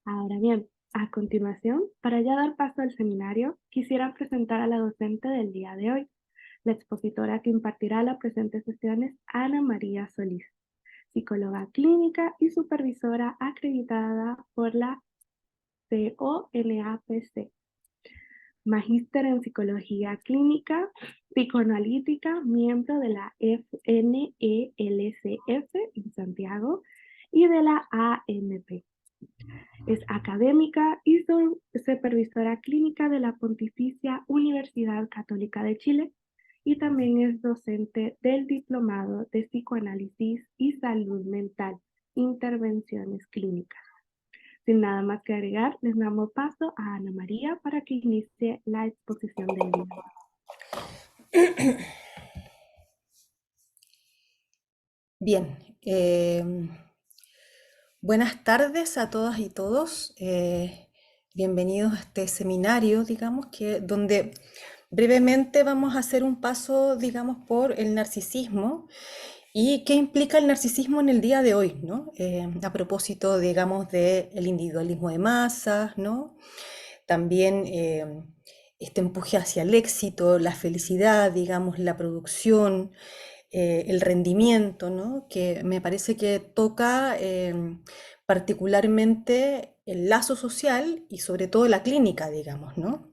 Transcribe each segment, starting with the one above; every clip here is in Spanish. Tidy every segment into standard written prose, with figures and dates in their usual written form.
Ahora bien, a continuación, para ya dar paso al seminario, quisiera presentar a la docente del día de hoy. La expositora que impartirá la presente sesión es Ana María Solís, psicóloga clínica y supervisora acreditada por la CONAPC, magíster en psicología clínica, psicoanalítica, miembro de la FNELCF en Santiago y de la AMP. Es académica y supervisora clínica de la Pontificia Universidad Católica de Chile y también es docente del Diplomado de Psicoanálisis y Salud Mental, Intervenciones Clínicas. Sin nada más que agregar, les damos paso a Ana María para que inicie la exposición del día. Bien, buenas tardes a todas y todos. Bienvenidos a este seminario, digamos, donde brevemente vamos a hacer un paso, digamos, por el narcisismo y qué implica el narcisismo en el día de hoy, ¿no? A propósito, digamos, del individualismo de masas, ¿no? También este empuje hacia el éxito, la felicidad, digamos, la producción, el rendimiento, ¿no? Que me parece que toca particularmente el lazo social y sobre todo la clínica, digamos, ¿no?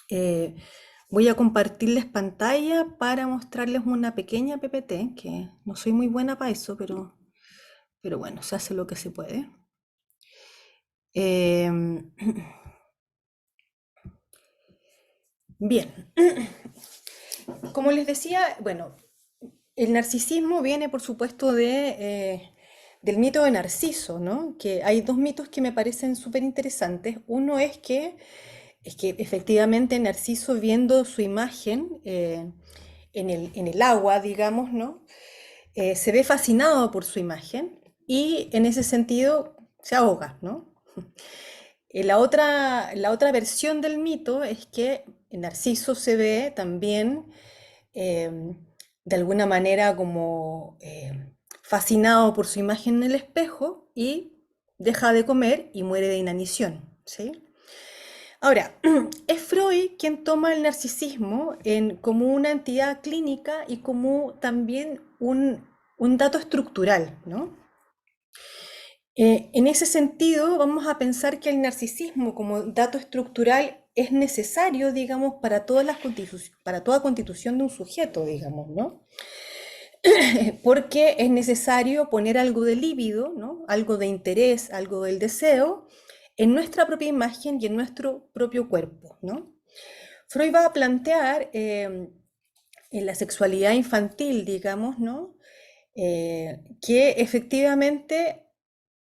Eh, Voy a compartirles pantalla para mostrarles una pequeña PPT, que no soy muy buena para eso, pero bueno, se hace lo que se puede. Bien, como les decía, bueno, el narcisismo viene, por supuesto, del mito de Narciso, ¿no? Que hay dos mitos que me parecen súper interesantes. Uno es que efectivamente Narciso, viendo su imagen en el agua, digamos, ¿no? Se ve fascinado por su imagen y en ese sentido se ahoga, ¿no? La otra versión del mito es que Narciso se ve también eh, de alguna manera como fascinado por su imagen en el espejo y deja de comer y muere de inanición, ¿sí? Ahora, es Freud quien toma el narcisismo como una entidad clínica y como también un dato estructural, ¿no? En ese sentido, vamos a pensar que el narcisismo como dato estructural es necesario, digamos, para toda constitución de un sujeto, digamos, ¿no? Porque es necesario poner algo de líbido, ¿no? Algo de interés, algo del deseo, en nuestra propia imagen y en nuestro propio cuerpo, ¿no? Freud va a plantear en la sexualidad infantil, digamos, ¿no? Que efectivamente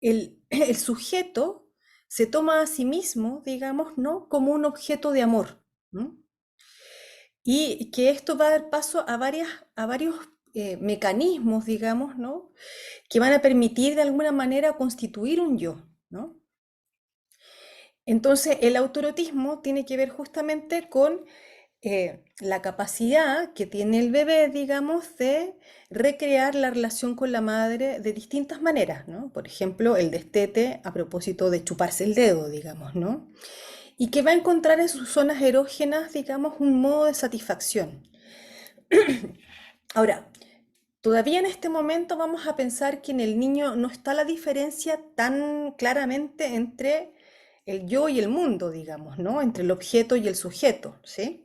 el sujeto se toma a sí mismo, digamos, ¿no? Como un objeto de amor, ¿no? Y que esto va a dar paso a varios mecanismos, digamos, ¿no? Que van a permitir de alguna manera constituir un yo, ¿no? Entonces, el autoerotismo tiene que ver justamente con la capacidad que tiene el bebé, digamos, de recrear la relación con la madre de distintas maneras, ¿no? Por ejemplo, el destete a propósito de chuparse el dedo, digamos, ¿no? Y que va a encontrar en sus zonas erógenas, digamos, un modo de satisfacción. Ahora, todavía en este momento vamos a pensar que en el niño no está la diferencia tan claramente entre el yo y el mundo, digamos, ¿no? Entre el objeto y el sujeto, ¿sí?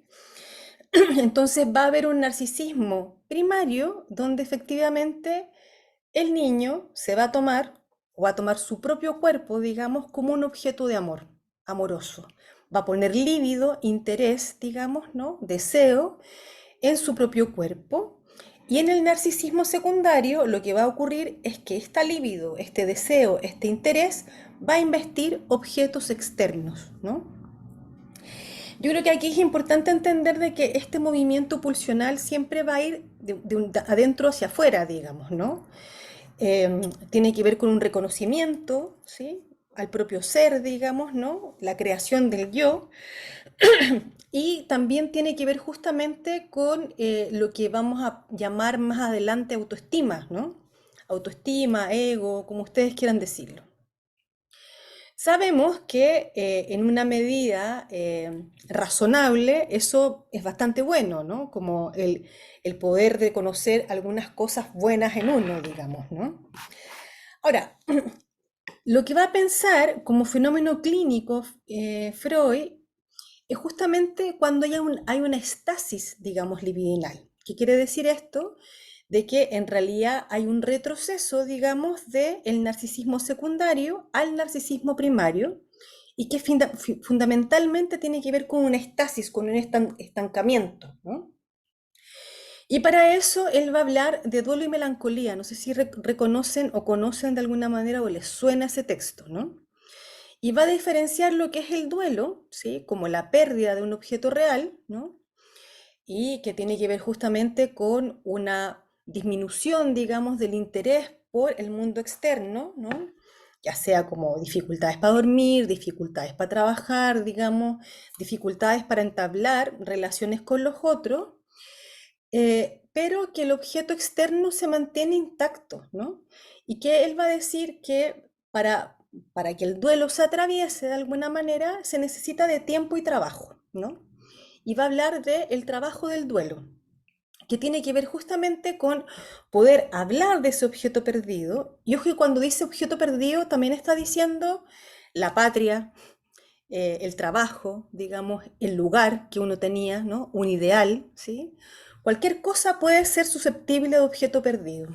Entonces va a haber un narcisismo primario donde efectivamente el niño se va a tomar o va a tomar su propio cuerpo, digamos, como un objeto de amor, amoroso. Va a poner líbido, interés, digamos, ¿no? Deseo en su propio cuerpo. Y en el narcisismo secundario lo que va a ocurrir es que esta libido, este deseo, este interés va a investir objetos externos, ¿no? Yo creo que aquí es importante entender de que este movimiento pulsional siempre va a ir de adentro hacia afuera, digamos, ¿no? Tiene que ver con un reconocimiento, ¿sí? Al propio ser, digamos, ¿no? La creación del yo. Y también tiene que ver justamente con lo que vamos a llamar más adelante autoestima, ¿no? Autoestima, ego, como ustedes quieran decirlo. Sabemos que en una medida razonable eso es bastante bueno, ¿no? Como el poder de conocer algunas cosas buenas en uno, digamos, ¿no? Ahora, lo que va a pensar como fenómeno clínico Freud es justamente cuando hay una estasis, digamos, libidinal. ¿Qué quiere decir esto? De que en realidad hay un retroceso, digamos, del narcisismo secundario al narcisismo primario y que fundamentalmente tiene que ver con una estasis, con un estancamiento, ¿no? Y para eso él va a hablar de duelo y melancolía. No sé si reconocen o conocen de alguna manera o les suena ese texto, ¿no? Y va a diferenciar lo que es el duelo, ¿sí? Como la pérdida de un objeto real, ¿no? Y que tiene que ver justamente con una disminución, digamos, del interés por el mundo externo, ¿no? Ya sea como dificultades para dormir, dificultades para trabajar, digamos, dificultades para entablar relaciones con los otros, pero que el objeto externo se mantiene intacto, ¿no? Y que él va a decir que para que el duelo se atraviese de alguna manera se necesita de tiempo y trabajo, ¿no? Y va a hablar del trabajo del duelo, que tiene que ver justamente con poder hablar de ese objeto perdido. Y ojo que cuando dice objeto perdido también está diciendo la patria, el trabajo, digamos, el lugar que uno tenía, ¿no? Un ideal, ¿sí? Cualquier cosa puede ser susceptible de objeto perdido.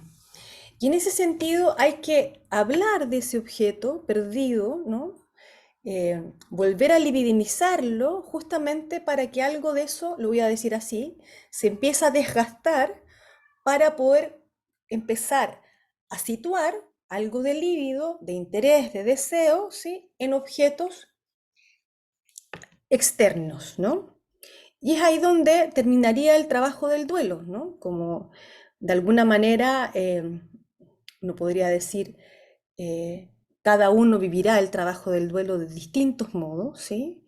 Y en ese sentido hay que hablar de ese objeto perdido, ¿no? Volver a libidinizarlo justamente para que algo de eso, lo voy a decir así, se empiece a desgastar para poder empezar a situar algo de líbido, de interés, de deseo, ¿sí? En objetos externos, ¿no? Y es ahí donde terminaría el trabajo del duelo, ¿no? Como de alguna manera uno podría decir, eh, cada uno vivirá el trabajo del duelo de distintos modos, ¿sí?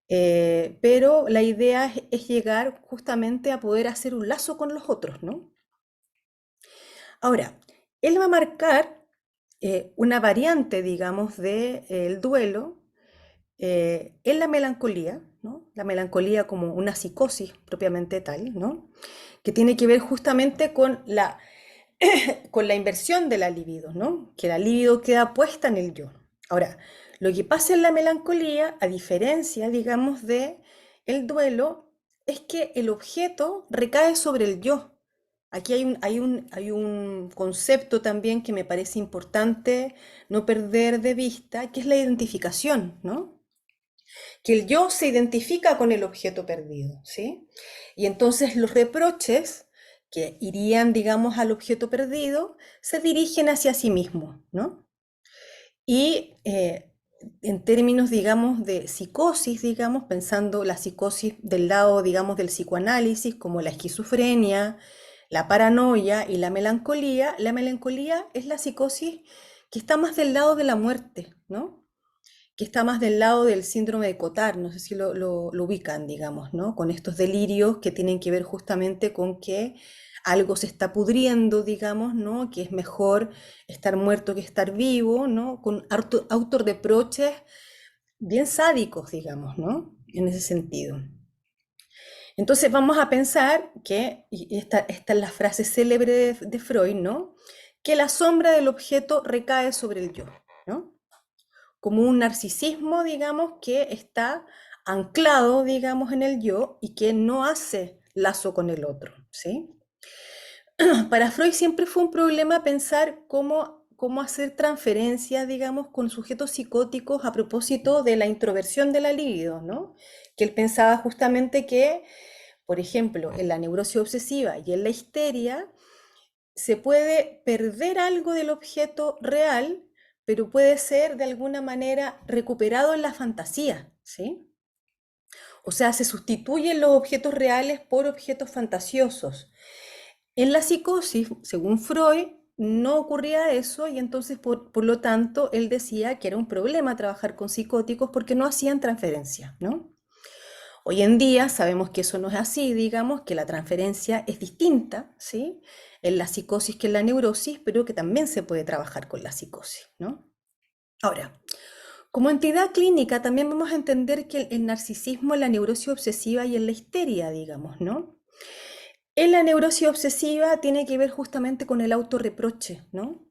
Pero la idea es llegar justamente a poder hacer un lazo con los otros, ¿no? Ahora, él va a marcar una variante, digamos, del duelo en la melancolía, ¿no? La melancolía como una psicosis propiamente tal, ¿no? Que tiene que ver justamente con la inversión de la libido, ¿no? Que la libido queda puesta en el yo. Ahora, lo que pasa en la melancolía, a diferencia, digamos, de el duelo, es que el objeto recae sobre el yo. Aquí hay un concepto también que me parece importante no perder de vista, que es la identificación, ¿no? Que el yo se identifica con el objeto perdido, ¿sí? Y entonces los reproches que irían, digamos, al objeto perdido, se dirigen hacia sí mismo, ¿no? Y en términos, digamos, de psicosis, digamos, pensando la psicosis del lado, digamos, del psicoanálisis, como la esquizofrenia, la paranoia y la melancolía es la psicosis que está más del lado de la muerte, ¿no? Que está más del lado del síndrome de Cotard, no sé si lo ubican, digamos, ¿no? Con estos delirios que tienen que ver justamente con que algo se está pudriendo, digamos, ¿no? Que es mejor estar muerto que estar vivo, ¿no? Con autorreproches bien sádicos, digamos, ¿no? En ese sentido. Entonces vamos a pensar que, y esta es la frase célebre de Freud, ¿no? Que la sombra del objeto recae sobre el yo, ¿no? Como un narcisismo, digamos, que está anclado, digamos, en el yo y que no hace lazo con el otro, ¿sí? Para Freud siempre fue un problema pensar cómo hacer transferencias, digamos, con sujetos psicóticos a propósito de la introversión de la libido, ¿no? Que él pensaba justamente que, por ejemplo, en la neurosis obsesiva y en la histeria, se puede perder algo del objeto real, pero puede ser de alguna manera recuperado en la fantasía, ¿sí? O sea, se sustituyen los objetos reales por objetos fantasiosos. En la psicosis, según Freud, no ocurría eso y entonces, por lo tanto, él decía que era un problema trabajar con psicóticos porque no hacían transferencia, ¿no? Hoy en día sabemos que eso no es así, digamos, que la transferencia es distinta, ¿sí? En la psicosis que en la neurosis, pero que también se puede trabajar con la psicosis, ¿no? Ahora, Como entidad clínica también vamos a entender que el narcisismo en la neurosis obsesiva y en la histeria, digamos, ¿no? En la neurosis obsesiva tiene que ver justamente con el autorreproche, ¿no?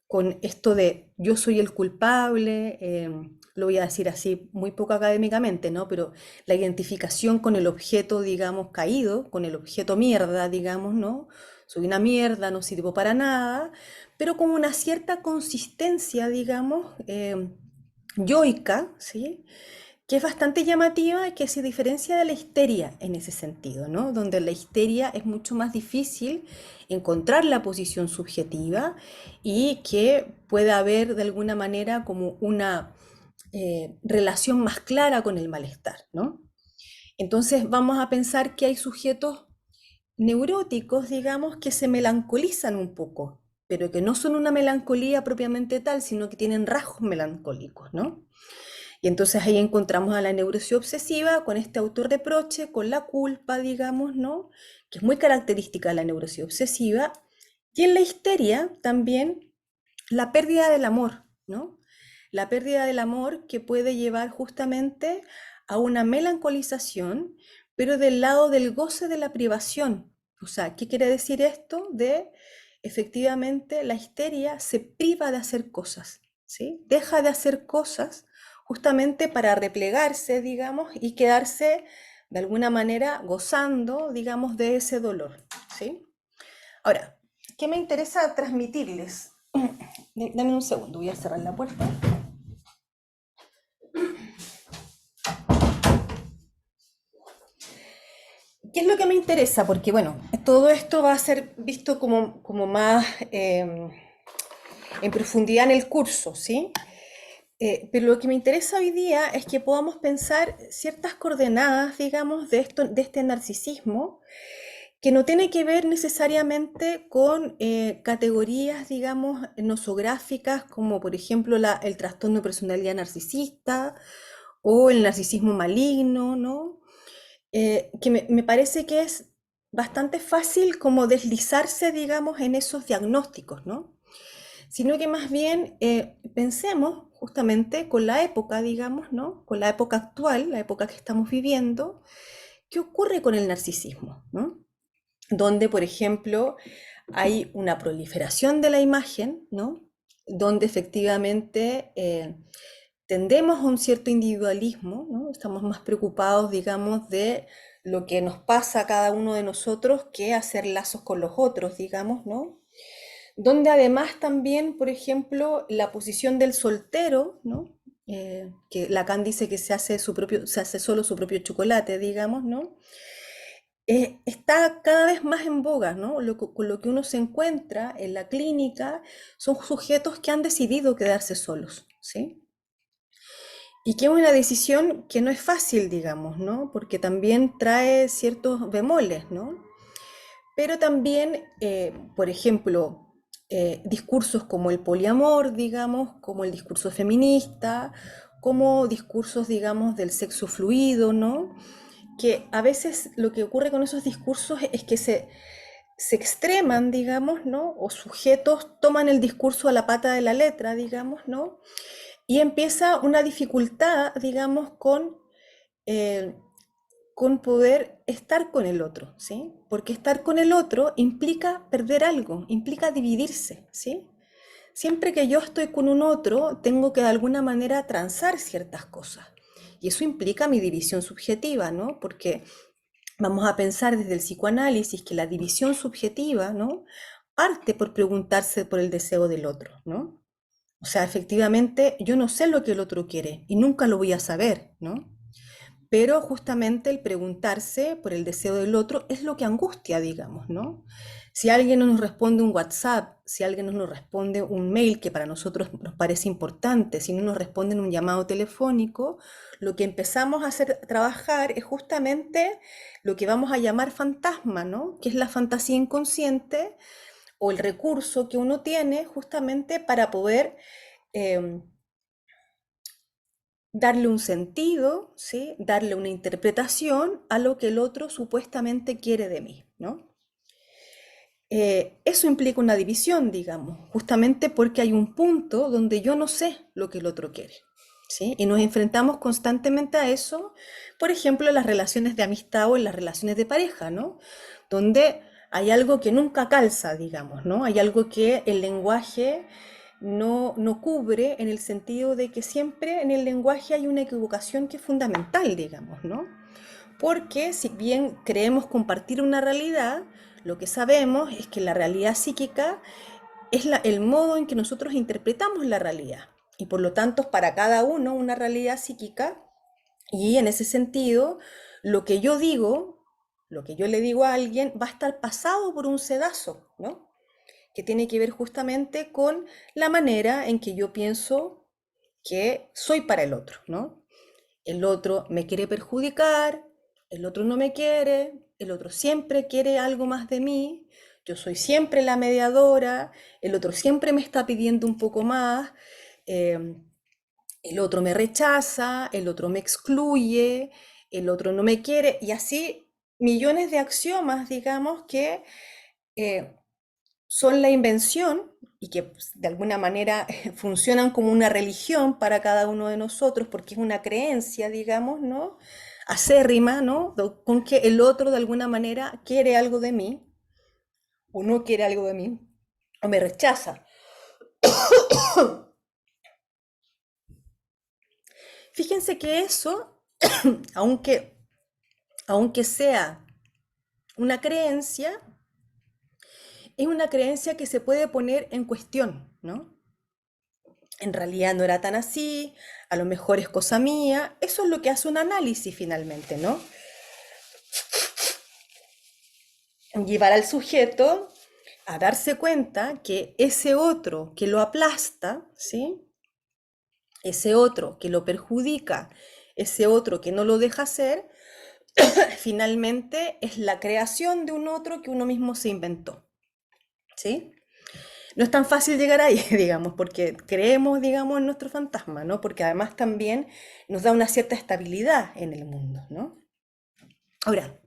Con esto de yo soy el culpable, lo voy a decir así muy poco académicamente, ¿no? Pero la identificación con el objeto, digamos, caído, con el objeto mierda, digamos, ¿no? Soy una mierda, no sirvo para nada, pero con una cierta consistencia, digamos, yoica, ¿sí? Que es bastante llamativa y que se diferencia de la histeria en ese sentido, ¿no? Donde en la histeria es mucho más difícil encontrar la posición subjetiva y que pueda haber de alguna manera como una relación más clara con el malestar, ¿no? Entonces vamos a pensar que hay sujetos neuróticos, digamos, que se melancolizan un poco, pero que no son una melancolía propiamente tal, sino que tienen rasgos melancólicos, ¿no? Y entonces ahí encontramos a la neurosis obsesiva con este autorreproche, con la culpa, digamos, ¿no? Que es muy característica de la neurosis obsesiva. Y en la histeria también la pérdida del amor, ¿no? La pérdida del amor que puede llevar justamente a una melancolización, pero del lado del goce de la privación. O sea, ¿qué quiere decir esto? De efectivamente la histeria se priva de hacer cosas, ¿sí? Deja de hacer cosas justamente para replegarse, digamos, y quedarse de alguna manera gozando, digamos, de ese dolor, ¿sí? Ahora, ¿qué me interesa transmitirles? Dame un segundo, voy a cerrar la puerta. ¿Qué es lo que me interesa? Porque, bueno, todo esto va a ser visto como más en profundidad en el curso, ¿sí? Pero lo que me interesa hoy día es que podamos pensar ciertas coordenadas, digamos, de este narcisismo, que no tiene que ver necesariamente con categorías, digamos, nosográficas, como por ejemplo el trastorno de personalidad narcisista o el narcisismo maligno, ¿no? Que me parece que es bastante fácil como deslizarse, digamos, en esos diagnósticos, ¿no? Sino que más bien pensemos justamente con la época, digamos, ¿no? Con la época actual, la época que estamos viviendo, ¿qué ocurre con el narcisismo, ¿no? Donde, por ejemplo, hay una proliferación de la imagen, ¿no? Donde efectivamente tendemos a un cierto individualismo, ¿no? Estamos más preocupados, digamos, de lo que nos pasa a cada uno de nosotros que hacer lazos con los otros, digamos, ¿no? Donde además también, por ejemplo, la posición del soltero, ¿no? Que Lacan dice que se hace solo su propio chocolate, digamos, ¿no? Está cada vez más en boga, ¿no? Con lo que uno se encuentra en la clínica son sujetos que han decidido quedarse solos, ¿sí? Y que es una decisión que no es fácil, digamos, ¿no? Porque también trae ciertos bemoles, ¿no? Pero también, por ejemplo, discursos como el poliamor, digamos, como el discurso feminista, como discursos, digamos, del sexo fluido, ¿no? Que a veces lo que ocurre con esos discursos es que se extreman, digamos, ¿no? O sujetos toman el discurso a la pata de la letra, digamos, ¿no? Y empieza una dificultad, digamos, eh, con poder estar con el otro, ¿sí? Porque estar con el otro implica perder algo, implica dividirse, ¿sí? Siempre que yo estoy con un otro, tengo que de alguna manera transar ciertas cosas. Y eso implica mi división subjetiva, ¿no? Porque vamos a pensar desde el psicoanálisis que la división subjetiva, ¿no? Parte por preguntarse por el deseo del otro, ¿no? O sea, efectivamente, yo no sé lo que el otro quiere y nunca lo voy a saber, ¿no? Pero justamente el preguntarse por el deseo del otro es lo que angustia, digamos, ¿no? Si alguien no nos responde un WhatsApp, si alguien no nos responde un mail que para nosotros nos parece importante, si no nos responden un llamado telefónico, lo que empezamos a hacer trabajar es justamente lo que vamos a llamar fantasma, ¿no? Que es la fantasía inconsciente o el recurso que uno tiene justamente para poder eh, darle un sentido, ¿sí? Darle una interpretación a lo que el otro supuestamente quiere de mí, ¿no? Eso implica una división, digamos, justamente porque hay un punto donde yo no sé lo que el otro quiere. ¿sí? Y nos enfrentamos constantemente a eso, por ejemplo, en las relaciones de amistad o en las relaciones de pareja, ¿no? Donde hay algo que nunca calza, digamos, ¿no? Hay algo que el lenguaje no cubre, en el sentido de que siempre en el lenguaje hay una equivocación que es fundamental, digamos, ¿no? Porque si bien creemos compartir una realidad, lo que sabemos es que la realidad psíquica es el modo en que nosotros interpretamos la realidad. Y por lo tanto, es para cada uno una realidad psíquica. Y en ese sentido, lo que yo digo, lo que yo le digo a alguien, va a estar pasado por un sedazo, ¿no? Que tiene que ver justamente con la manera en que yo pienso que soy para el otro, ¿no? El otro me quiere perjudicar, el otro no me quiere, el otro siempre quiere algo más de mí, yo soy siempre la mediadora, el otro siempre me está pidiendo un poco más, eh, el otro me rechaza, el otro me excluye, el otro no me quiere, y así millones de axiomas, digamos, que eh, son la invención y que pues, de alguna manera funcionan como una religión para cada uno de nosotros, porque es una creencia, digamos, ¿no? Acérrima, ¿no? Con que el otro de alguna manera quiere algo de mí, o no quiere algo de mí, o me rechaza. Fíjense que eso, aunque, aunque sea una creencia, es una creencia que se puede poner en cuestión, ¿no? En realidad no era tan así, a lo mejor es cosa mía. Eso es lo que hace un análisis finalmente, ¿no? Llevar al sujeto a darse cuenta que ese otro que lo aplasta, ¿sí? Ese otro que lo perjudica, ese otro que no lo deja hacer, finalmente es la creación de un otro que uno mismo se inventó, ¿sí? No es tan fácil llegar ahí, digamos, porque creemos, digamos, en nuestro fantasma, ¿no? Porque además también nos da una cierta estabilidad en el mundo, ¿no? Ahora,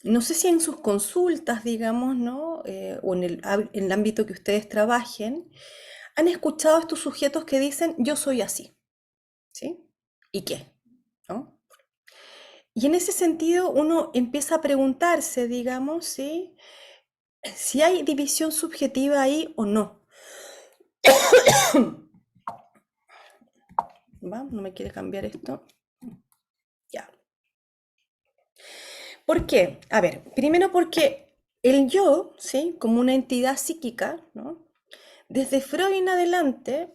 no sé si en sus consultas, digamos, ¿no? O en el ámbito que ustedes trabajen, han escuchado a estos sujetos que dicen, yo soy así, ¿sí? ¿Y qué? ¿No? Y en ese sentido uno empieza a preguntarse, digamos, ¿sí? Si hay división subjetiva ahí o no. ¿Va? ¿No me quiere cambiar esto? Ya. ¿Por qué? A ver, primero porque el yo, ¿sí? Como una entidad psíquica, ¿no? Desde Freud en adelante,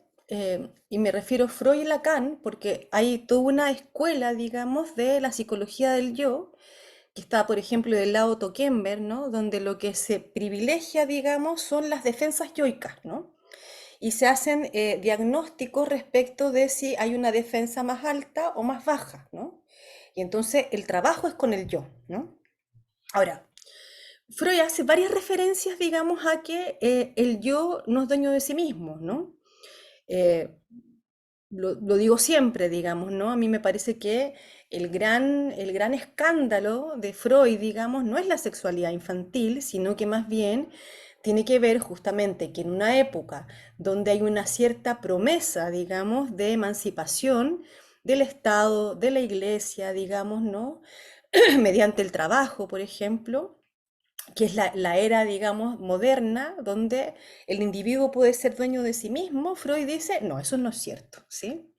y me refiero a Freud y Lacan, porque hay toda una escuela, digamos, de la psicología del yo, que está, por ejemplo, del lado Tokenberg, ¿no? Donde lo que se privilegia, digamos, son las defensas yoicas, ¿no? Y se hacen diagnósticos respecto de si hay una defensa más alta o más baja, ¿no? Y entonces el trabajo es con el yo, ¿no? Ahora, Freud hace varias referencias, digamos, a que el yo no es dueño de sí mismo, ¿no? Eh, lo digo siempre, digamos, ¿no? A mí me parece que el gran escándalo de Freud, digamos, no es la sexualidad infantil, sino que más bien tiene que ver justamente que en una época donde hay una cierta promesa, digamos, de emancipación del Estado, de la Iglesia, digamos, ¿no? Mediante el trabajo, por ejemplo, que es la era, digamos, moderna, donde el individuo puede ser dueño de sí mismo, Freud dice, no, eso no es cierto, ¿sí?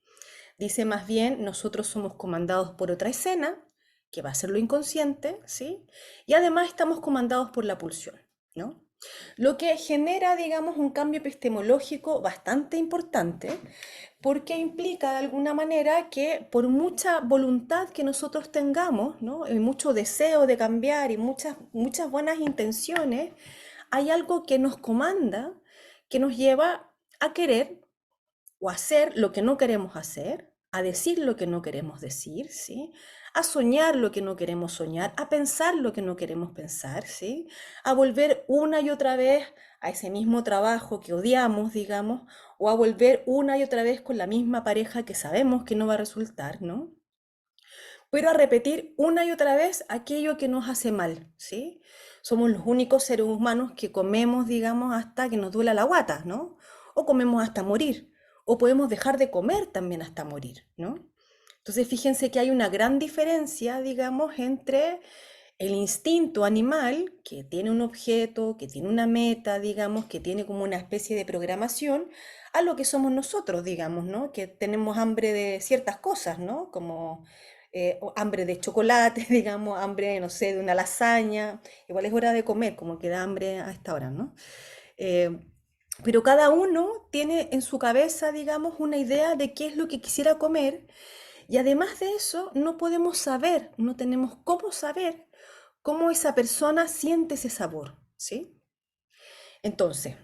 Dice más bien, nosotros somos comandados por otra escena, que va a ser lo inconsciente, ¿sí? Y además estamos comandados por la pulsión, ¿no? Lo que genera, digamos, un cambio epistemológico bastante importante, porque implica de alguna manera que por mucha voluntad que nosotros tengamos, ¿no? Y mucho deseo de cambiar y muchas buenas intenciones, hay algo que nos comanda, que nos lleva a querer o a hacer lo que no queremos hacer, a decir lo que no queremos decir, ¿sí? A soñar lo que no queremos soñar, a pensar lo que no queremos pensar, ¿sí? A volver una y otra vez a ese mismo trabajo que odiamos, digamos, o a volver una y otra vez con la misma pareja que sabemos que no va a resultar, ¿no? Pero a repetir una y otra vez aquello que nos hace mal, ¿sí? Somos los únicos seres humanos que comemos, digamos, hasta que nos duela la guata, ¿no? O comemos hasta morir, o podemos dejar de comer también hasta morir, ¿no? Entonces fíjense que hay una gran diferencia, digamos, entre el instinto animal, que tiene un objeto, que tiene una meta, digamos, que tiene como una especie de programación, a lo que somos nosotros, digamos, ¿no? Que tenemos hambre de ciertas cosas, ¿no? Como hambre de chocolate, digamos, hambre, no sé, de una lasaña. Igual es hora de comer, como que da hambre a esta hora, ¿no? Eh, pero cada uno tiene en su cabeza, digamos, una idea de qué es lo que quisiera comer y además de eso, no podemos saber, no tenemos cómo saber cómo esa persona siente ese sabor, ¿sí? Entonces,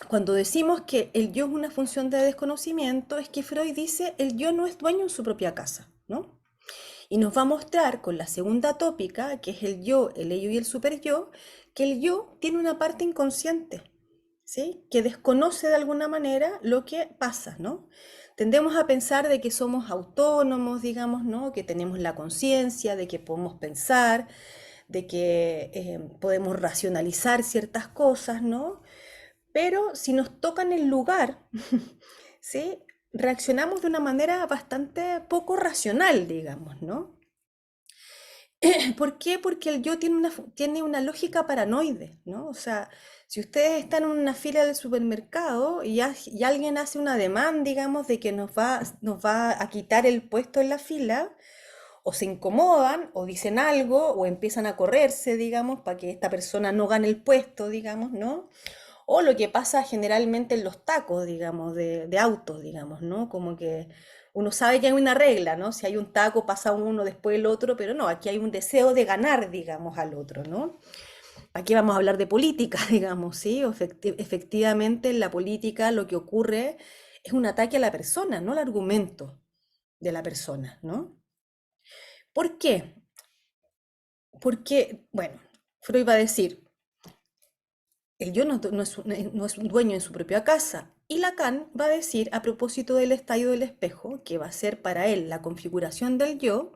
cuando decimos que el yo es una función de desconocimiento, es que Freud dice el yo no es dueño en su propia casa, ¿no? Y nos va a mostrar con la segunda tópica, que es el yo, el ello y el superyo, que el yo tiene una parte inconsciente, ¿sí? Que desconoce de alguna manera lo que pasa, ¿no? Tendemos a pensar de que somos autónomos, digamos, ¿no? Que tenemos la conciencia, de que podemos pensar, de que podemos racionalizar ciertas cosas, ¿no? Pero si nos toca en el lugar, ¿sí? Reaccionamos de una manera bastante poco racional, digamos, ¿no? ¿Por qué? Porque el yo tiene una lógica paranoide, ¿no? O sea, si ustedes están en una fila del supermercado y alguien hace una demanda, digamos, de que nos va a quitar el puesto en la fila, o se incomodan, o dicen algo, o empiezan a correrse, digamos, para que esta persona no gane el puesto, digamos, ¿no? O lo que pasa generalmente en los tacos, digamos, de autos, digamos, ¿no? Como que uno sabe que hay una regla, ¿no? Si hay un taco, pasa uno, después el otro, pero no, aquí hay un deseo de ganar, digamos, al otro, ¿no? Aquí vamos a hablar de política, digamos, ¿sí? Efectivamente, en la política lo que ocurre es un ataque a la persona, no al argumento de la persona, ¿no? ¿Por qué? Porque, bueno, Freud va a decir, el yo no es un dueño en su propia casa. Y Lacan va a decir, a propósito del estallido del espejo, que va a ser para él la configuración del yo,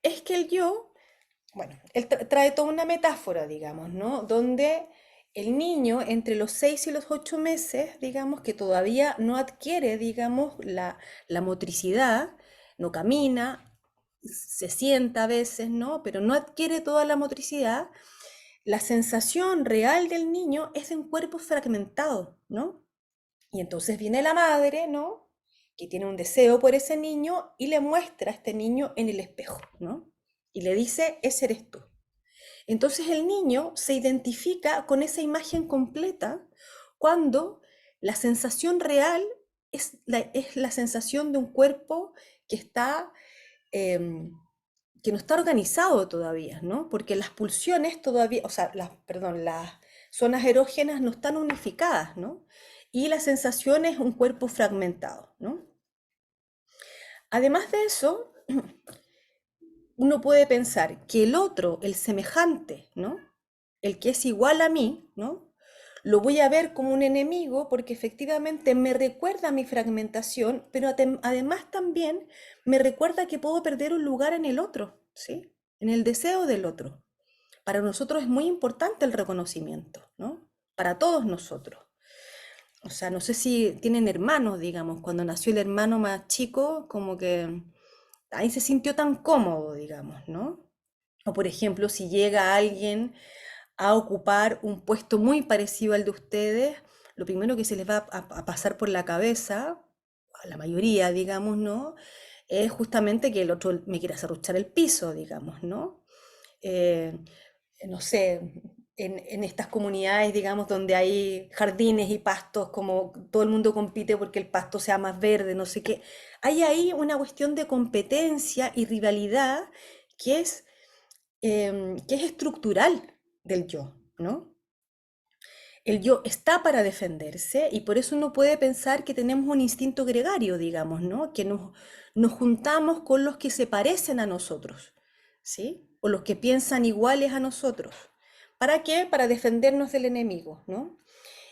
es que el yo, bueno, él trae toda una metáfora, digamos, ¿no? Donde el niño entre los 6 y los 8 meses, digamos, que todavía no adquiere, digamos, la motricidad, no camina, se sienta a veces, ¿no? Pero no adquiere toda la motricidad, la sensación real del niño es de un cuerpo fragmentado, ¿no? Y entonces viene la madre, ¿no? Que tiene un deseo por ese niño y le muestra a este niño en el espejo, ¿no? Y le dice, ese eres tú. Entonces el niño se identifica con esa imagen completa cuando la sensación real es la sensación de un cuerpo que está em, que no está organizado todavía, ¿no? Porque las pulsiones todavía, o sea, perdón, las zonas erógenas no están unificadas, ¿no? Y la sensación es un cuerpo fragmentado, ¿no? Además de eso, uno puede pensar que el otro, el semejante, ¿no? El que es igual a mí, ¿no? Lo voy a ver como un enemigo porque efectivamente me recuerda mi fragmentación, pero además también me recuerda que puedo perder un lugar en el otro, ¿sí? En el deseo del otro. Para nosotros es muy importante el reconocimiento, ¿no? Para todos nosotros. O sea, no sé si tienen hermanos, digamos, cuando nació el hermano más chico, como que ahí se sintió tan cómodo, digamos, ¿no? O por ejemplo, si llega alguien a ocupar un puesto muy parecido al de ustedes, lo primero que se les va a pasar por la cabeza, a la mayoría, digamos, ¿no? Es justamente que el otro me quiera serruchar el piso, digamos, ¿no? Eh, no sé, en estas comunidades, digamos, donde hay jardines y pastos, como todo el mundo compite porque el pasto sea más verde, no sé qué, hay ahí una cuestión de competencia y rivalidad que que es estructural del yo, ¿no? El yo está para defenderse y por eso uno puede pensar que tenemos un instinto gregario, digamos, ¿no? Que nos juntamos con los que se parecen a nosotros, ¿sí? O los que piensan iguales a nosotros. ¿Para qué? Para defendernos del enemigo, ¿no?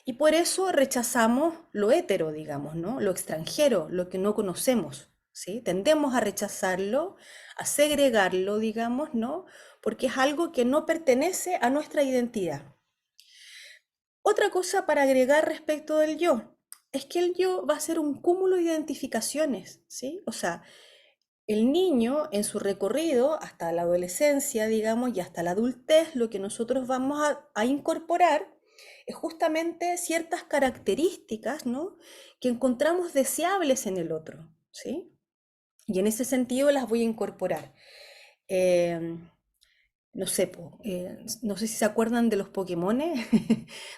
Y por eso rechazamos lo hétero, digamos, ¿no? Lo extranjero, lo que no conocemos, ¿sí? Tendemos a rechazarlo, a segregarlo, digamos, ¿no? Porque es algo que no pertenece a nuestra identidad. Otra cosa para agregar respecto del yo. Es que el yo va a ser un cúmulo de identificaciones, ¿sí? O sea, el niño en su recorrido hasta la adolescencia, digamos, y hasta la adultez, lo que nosotros vamos a incorporar es justamente ciertas características, ¿no? Que encontramos deseables en el otro, ¿sí? Y en ese sentido las voy a incorporar. Em, no sé, no sé si se acuerdan de los Pokémones,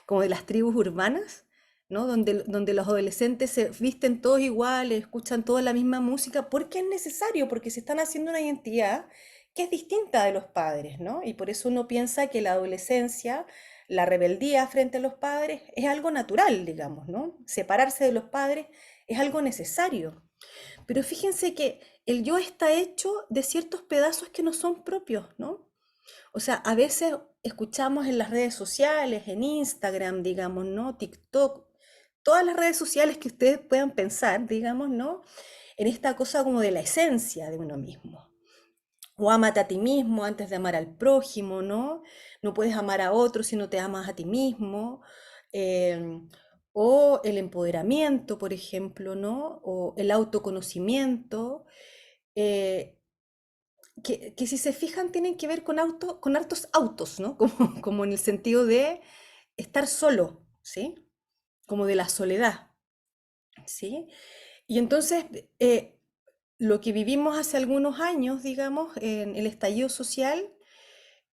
como de las tribus urbanas, ¿no? Donde los adolescentes se visten todos iguales, escuchan toda la misma música, porque es necesario, porque se están haciendo una identidad que es distinta de los padres, ¿no? Y por eso uno piensa que la adolescencia, la rebeldía frente a los padres, es algo natural, digamos, ¿no? Separarse de los padres es algo necesario. Pero fíjense que el yo está hecho de ciertos pedazos que no son propios, ¿no? O sea, a veces escuchamos en las redes sociales, en Instagram, digamos, ¿no? TikTok, todas las redes sociales que ustedes puedan pensar, digamos, ¿no? En esta cosa como de la esencia de uno mismo. O ámate a ti mismo antes de amar al prójimo, ¿no? No puedes amar a otro si no te amas a ti mismo. Em, o el empoderamiento, por ejemplo, ¿no? O el autoconocimiento. eh, que si se fijan tienen que ver con hartos autos, ¿no? Como en el sentido de estar solo, ¿sí? Como de la soledad, ¿sí? Y entonces, lo que vivimos hace algunos años, digamos, en el estallido social,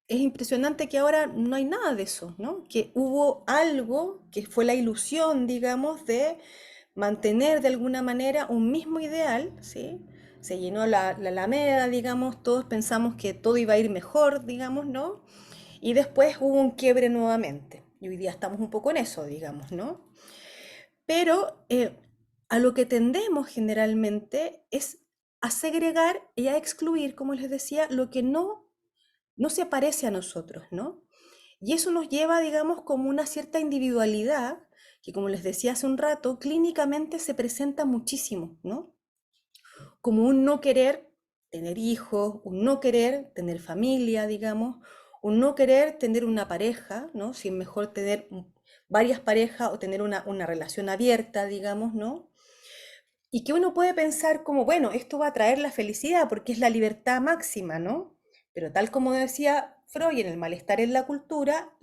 es impresionante que ahora no hay nada de eso, ¿no? Que hubo algo que fue la ilusión, digamos, de mantener de alguna manera un mismo ideal, ¿sí? Se llenó la Alameda, digamos, todos pensamos que todo iba a ir mejor, digamos, ¿no? Y después hubo un quiebre nuevamente. Y hoy día estamos un poco en eso, digamos, ¿no? Pero a lo que tendemos generalmente es a segregar y a excluir, como les decía, lo que no se parece a nosotros, ¿no? Y eso nos lleva, digamos, como una cierta individualidad que, como les decía hace un rato, clínicamente se presenta muchísimo, ¿no? Como un no querer tener hijos, un no querer tener familia, digamos, un no querer tener una pareja, ¿no? Si es mejor tener varias parejas o tener una relación abierta, digamos, ¿no? Y que uno puede pensar como, bueno, esto va a traer la felicidad porque es la libertad máxima, ¿no? Pero tal como decía Freud en el malestar en la cultura,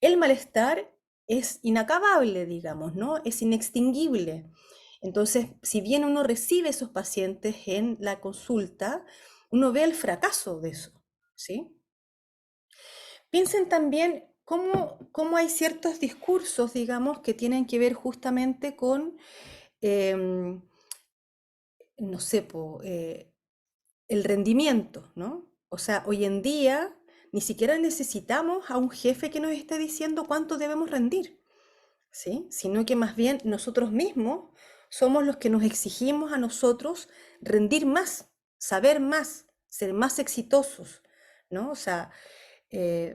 el malestar es inacabable, digamos, ¿no? Es inextinguible. Entonces, si bien uno recibe esos pacientes en la consulta, uno ve el fracaso de eso, ¿sí? Piensen también cómo hay ciertos discursos, digamos, que tienen que ver justamente con em, no sé, el rendimiento, ¿no? O sea, hoy en día ni siquiera necesitamos a un jefe que nos esté diciendo cuánto debemos rendir, ¿sí? Sino que más bien nosotros mismos somos los que nos exigimos a nosotros rendir más, saber más, ser más exitosos, ¿no? O sea,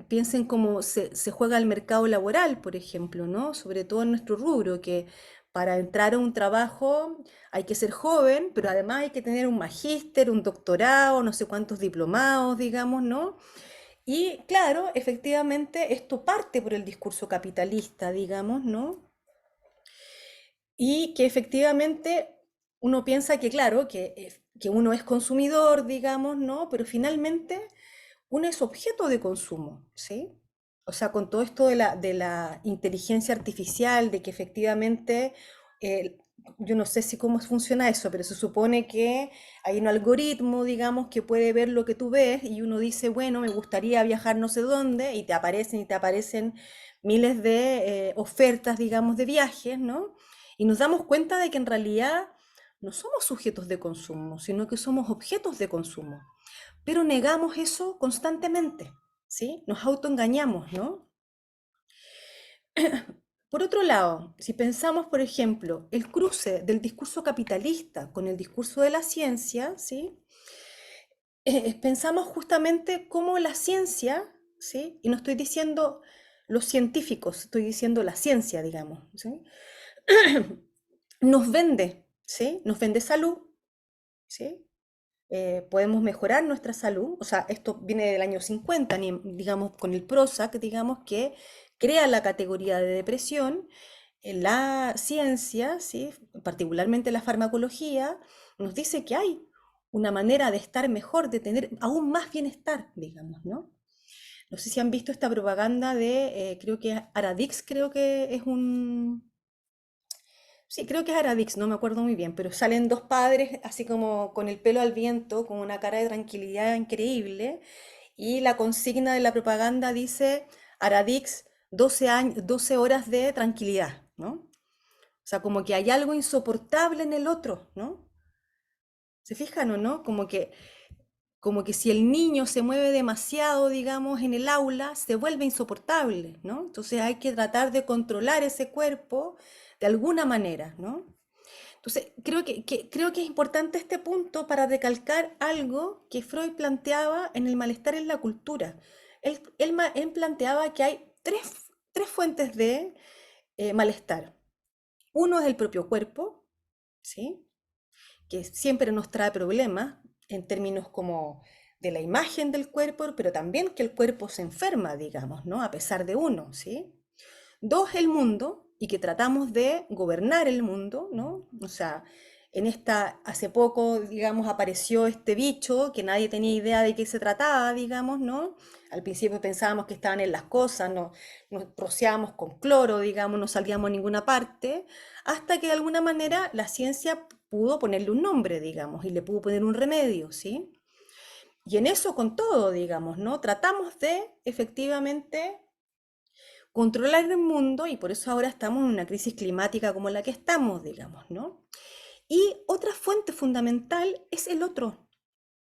piensen cómo se juega el mercado laboral, por ejemplo, ¿no? Sobre todo en nuestro rubro, que para entrar a un trabajo hay que ser joven, pero además hay que tener un magíster, un doctorado, no sé cuántos diplomados, digamos, ¿no? Y claro, efectivamente, esto parte por el discurso capitalista, digamos, ¿no? Y que efectivamente uno piensa que, claro, que uno es consumidor, digamos, ¿no? Pero finalmente uno es objeto de consumo, ¿sí? O sea, con todo esto de la inteligencia artificial, de que efectivamente, eh, yo no sé si cómo funciona eso, pero se supone que hay un algoritmo, digamos, que puede ver lo que tú ves y uno dice, bueno, me gustaría viajar no sé dónde, y te aparecen miles de ofertas, digamos, de viajes, ¿no? Y nos damos cuenta de que en realidad no somos sujetos de consumo, sino que somos objetos de consumo, pero negamos eso constantemente, ¿sí? Nos autoengañamos, ¿no? Por otro lado, si pensamos, por ejemplo, el cruce del discurso capitalista con el discurso de la ciencia, ¿sí? Pensamos justamente cómo la ciencia, ¿sí? Y no estoy diciendo los científicos, estoy diciendo la ciencia, digamos, ¿sí? Nos vende, ¿sí? Nos vende salud, ¿sí? Podemos mejorar nuestra salud, o sea, esto viene del año 50, digamos, con el Prozac, digamos, que crea la categoría de depresión, la ciencia, ¿sí? Particularmente la farmacología, nos dice que hay una manera de estar mejor, de tener aún más bienestar, digamos, ¿no? No sé si han visto esta propaganda de, creo que Aradix, creo que es un... Sí, creo que es Aradix, no me acuerdo muy bien, pero salen dos padres así como con el pelo al viento, con una cara de tranquilidad increíble, y la consigna de la propaganda dice Aradix 12 años, 12 horas de tranquilidad, ¿no? O sea, como que hay algo insoportable en el otro, ¿no? ¿Se fijan o no? Como que si el niño se mueve demasiado, digamos, en el aula, se vuelve insoportable, ¿no? Entonces hay que tratar de controlar ese cuerpo de alguna manera, ¿no? Entonces, creo que es importante este punto para recalcar algo que Freud planteaba en el malestar en la cultura. Él planteaba que hay tres fuentes de malestar. Uno es el propio cuerpo, ¿sí? Que siempre nos trae problemas en términos como de la imagen del cuerpo, pero también que el cuerpo se enferma, digamos, ¿no? A pesar de uno, ¿sí? Dos, el mundo, y que tratamos de gobernar el mundo, ¿no? O sea, hace poco, digamos, apareció este bicho que nadie tenía idea de qué se trataba, digamos, ¿no? Al principio pensábamos que estaban en las cosas, no, nos rociábamos con cloro, digamos, no salíamos a ninguna parte, hasta que de alguna manera la ciencia pudo ponerle un nombre, digamos, y le pudo poner un remedio, ¿sí? Y en eso con todo, digamos, ¿no? Tratamos de efectivamente controlar el mundo y por eso ahora estamos en una crisis climática como la que estamos, digamos, ¿no? Y otra fuente fundamental es el otro,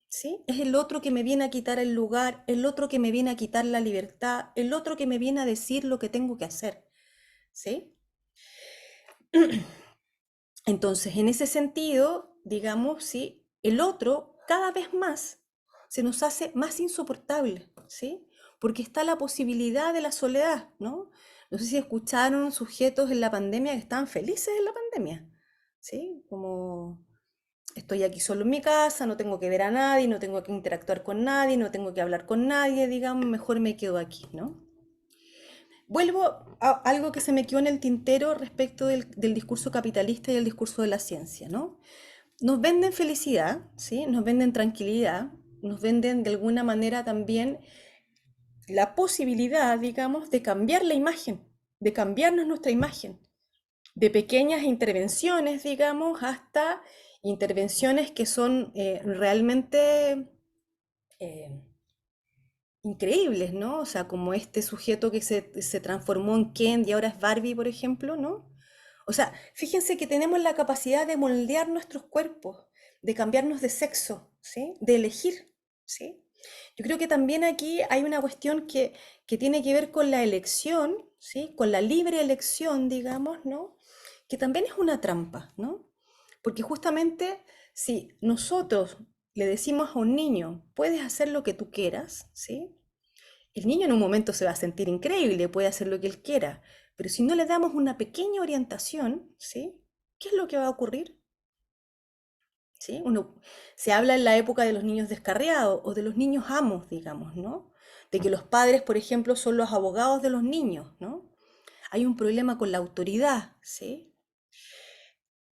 ¿sí? Es el otro que me viene a quitar el lugar, el otro que me viene a quitar la libertad, el otro que me viene a decir lo que tengo que hacer, ¿sí? Entonces, en ese sentido, digamos, ¿sí? El otro cada vez más se nos hace más insoportable, ¿sí? Porque está la posibilidad de la soledad, ¿no? No sé si escucharon sujetos en la pandemia que estaban felices en la pandemia, ¿sí? Como estoy aquí solo en mi casa, no tengo que ver a nadie, no tengo que interactuar con nadie, no tengo que hablar con nadie, digamos, mejor me quedo aquí, ¿no? Vuelvo a algo que se me quedó en el tintero respecto del discurso capitalista y el discurso de la ciencia, ¿no? Nos venden felicidad, ¿sí? Nos venden tranquilidad, nos venden de alguna manera también la posibilidad, digamos, de cambiar la imagen, de cambiarnos nuestra imagen, de pequeñas intervenciones, digamos, hasta intervenciones que son realmente eh, increíbles, ¿no? O sea, como este sujeto que se transformó en Ken y ahora es Barbie, por ejemplo, ¿no? O sea, fíjense que tenemos la capacidad de moldear nuestros cuerpos, de cambiarnos de sexo, ¿sí? De elegir, ¿sí? Yo creo que también aquí hay una cuestión que tiene que ver con la elección, ¿sí? Con la libre elección, digamos, ¿no? Que también es una trampa, ¿no? Porque justamente si nosotros le decimos a un niño, puedes hacer lo que tú quieras, ¿sí? El niño en un momento se va a sentir increíble, puede hacer lo que él quiera, pero si no le damos una pequeña orientación, ¿sí? ¿Qué es lo que va a ocurrir? ¿Sí? Se habla en la época de los niños descarriados o de los niños amos, digamos, ¿no? De que los padres, por ejemplo, son los abogados de los niños, ¿no? Hay un problema con la autoridad, ¿sí?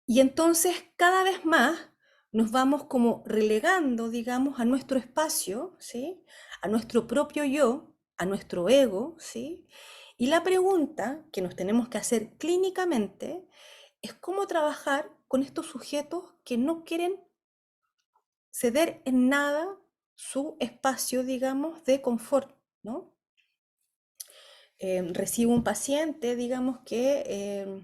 Y entonces cada vez más nos vamos como relegando, digamos, a nuestro espacio, ¿sí? A nuestro propio yo, a nuestro ego, ¿sí? Y la pregunta que nos tenemos que hacer clínicamente es cómo trabajar con estos sujetos que no quieren ceder en nada su espacio, digamos, de confort, ¿no? Recibo un paciente, digamos que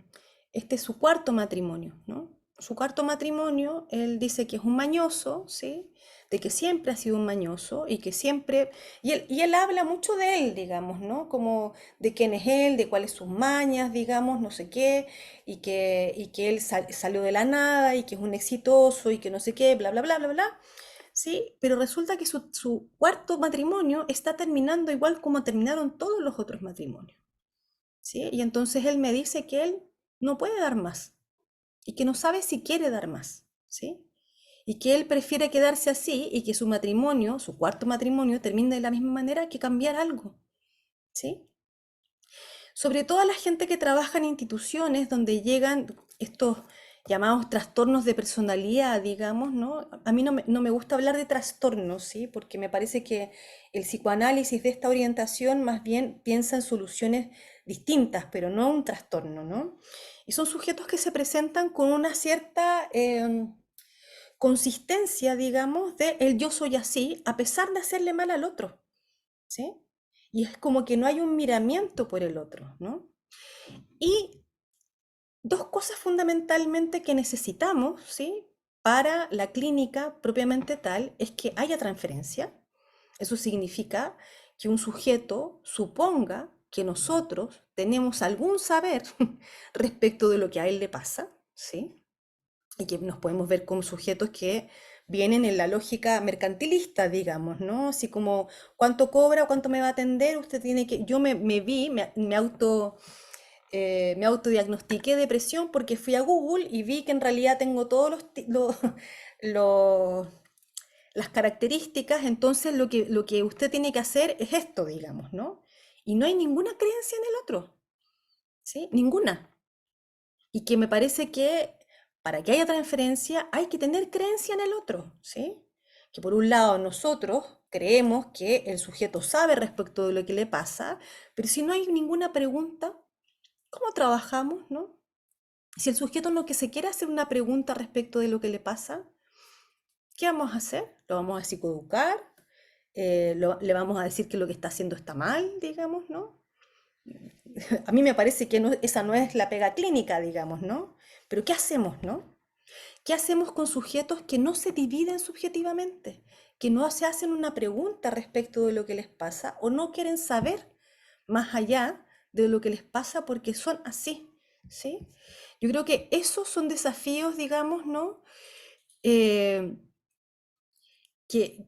este es su cuarto matrimonio, ¿no? Su cuarto matrimonio, él dice que es un mañoso, ¿sí? De que siempre ha sido un mañoso y que siempre, y él habla mucho de él, digamos, ¿no? Como de quién es él, de cuáles sus mañas, digamos, no sé qué, y que él salió de la nada y que es un exitoso y que no sé qué, bla, bla, bla, bla, bla. Sí, pero resulta que su cuarto matrimonio está terminando igual como terminaron todos los otros matrimonios, ¿sí? Y entonces él me dice que él no puede dar más y que no sabe si quiere dar más, ¿sí? Y que él prefiere quedarse así y que su matrimonio, su cuarto matrimonio, termine de la misma manera que cambiar algo, ¿sí? Sobre todo a la gente que trabaja en instituciones donde llegan estos llamados trastornos de personalidad, digamos, ¿no? A mí no me gusta hablar de trastornos, ¿sí? Porque me parece que el psicoanálisis de esta orientación más bien piensa en soluciones distintas, pero no un trastorno, ¿no? Y son sujetos que se presentan con una cierta consistencia, digamos, de el yo soy así, a pesar de hacerle mal al otro, ¿sí? Y es como que no hay un miramiento por el otro, ¿no? Y dos cosas fundamentalmente que necesitamos, ¿sí? Para la clínica propiamente tal es que haya transferencia. Eso significa que un sujeto suponga que nosotros tenemos algún saber respecto de lo que a él le pasa, ¿sí? Y que nos podemos ver como sujetos que vienen en la lógica mercantilista, digamos, ¿no? Así como, ¿cuánto cobra? ¿Cuánto me va a atender? Usted tiene que... Yo me autodiagnostiqué depresión porque fui a Google y vi que en realidad tengo todos los- las características, entonces lo que usted tiene que hacer es esto, digamos, ¿no? Y no hay ninguna creencia en el otro, ¿sí? Ninguna. Y que me parece que para que haya transferencia hay que tener creencia en el otro, ¿sí? Que por un lado nosotros creemos que el sujeto sabe respecto de lo que le pasa, pero si no hay ninguna pregunta, ¿cómo trabajamos, no? Si el sujeto no que se quiere hacer una pregunta respecto de lo que le pasa, ¿qué vamos a hacer? ¿Lo vamos a psicoeducar? ¿Le vamos a decir que lo que está haciendo está mal, digamos, no? A mí me parece que esa no es la pega clínica, digamos, ¿no? Pero ¿qué hacemos, no? ¿Qué hacemos con sujetos que no se dividen subjetivamente? Que no se hacen una pregunta respecto de lo que les pasa o no quieren saber más allá de lo que les pasa porque son así, ¿sí? Yo creo que esos son desafíos, digamos, ¿no? Eh, que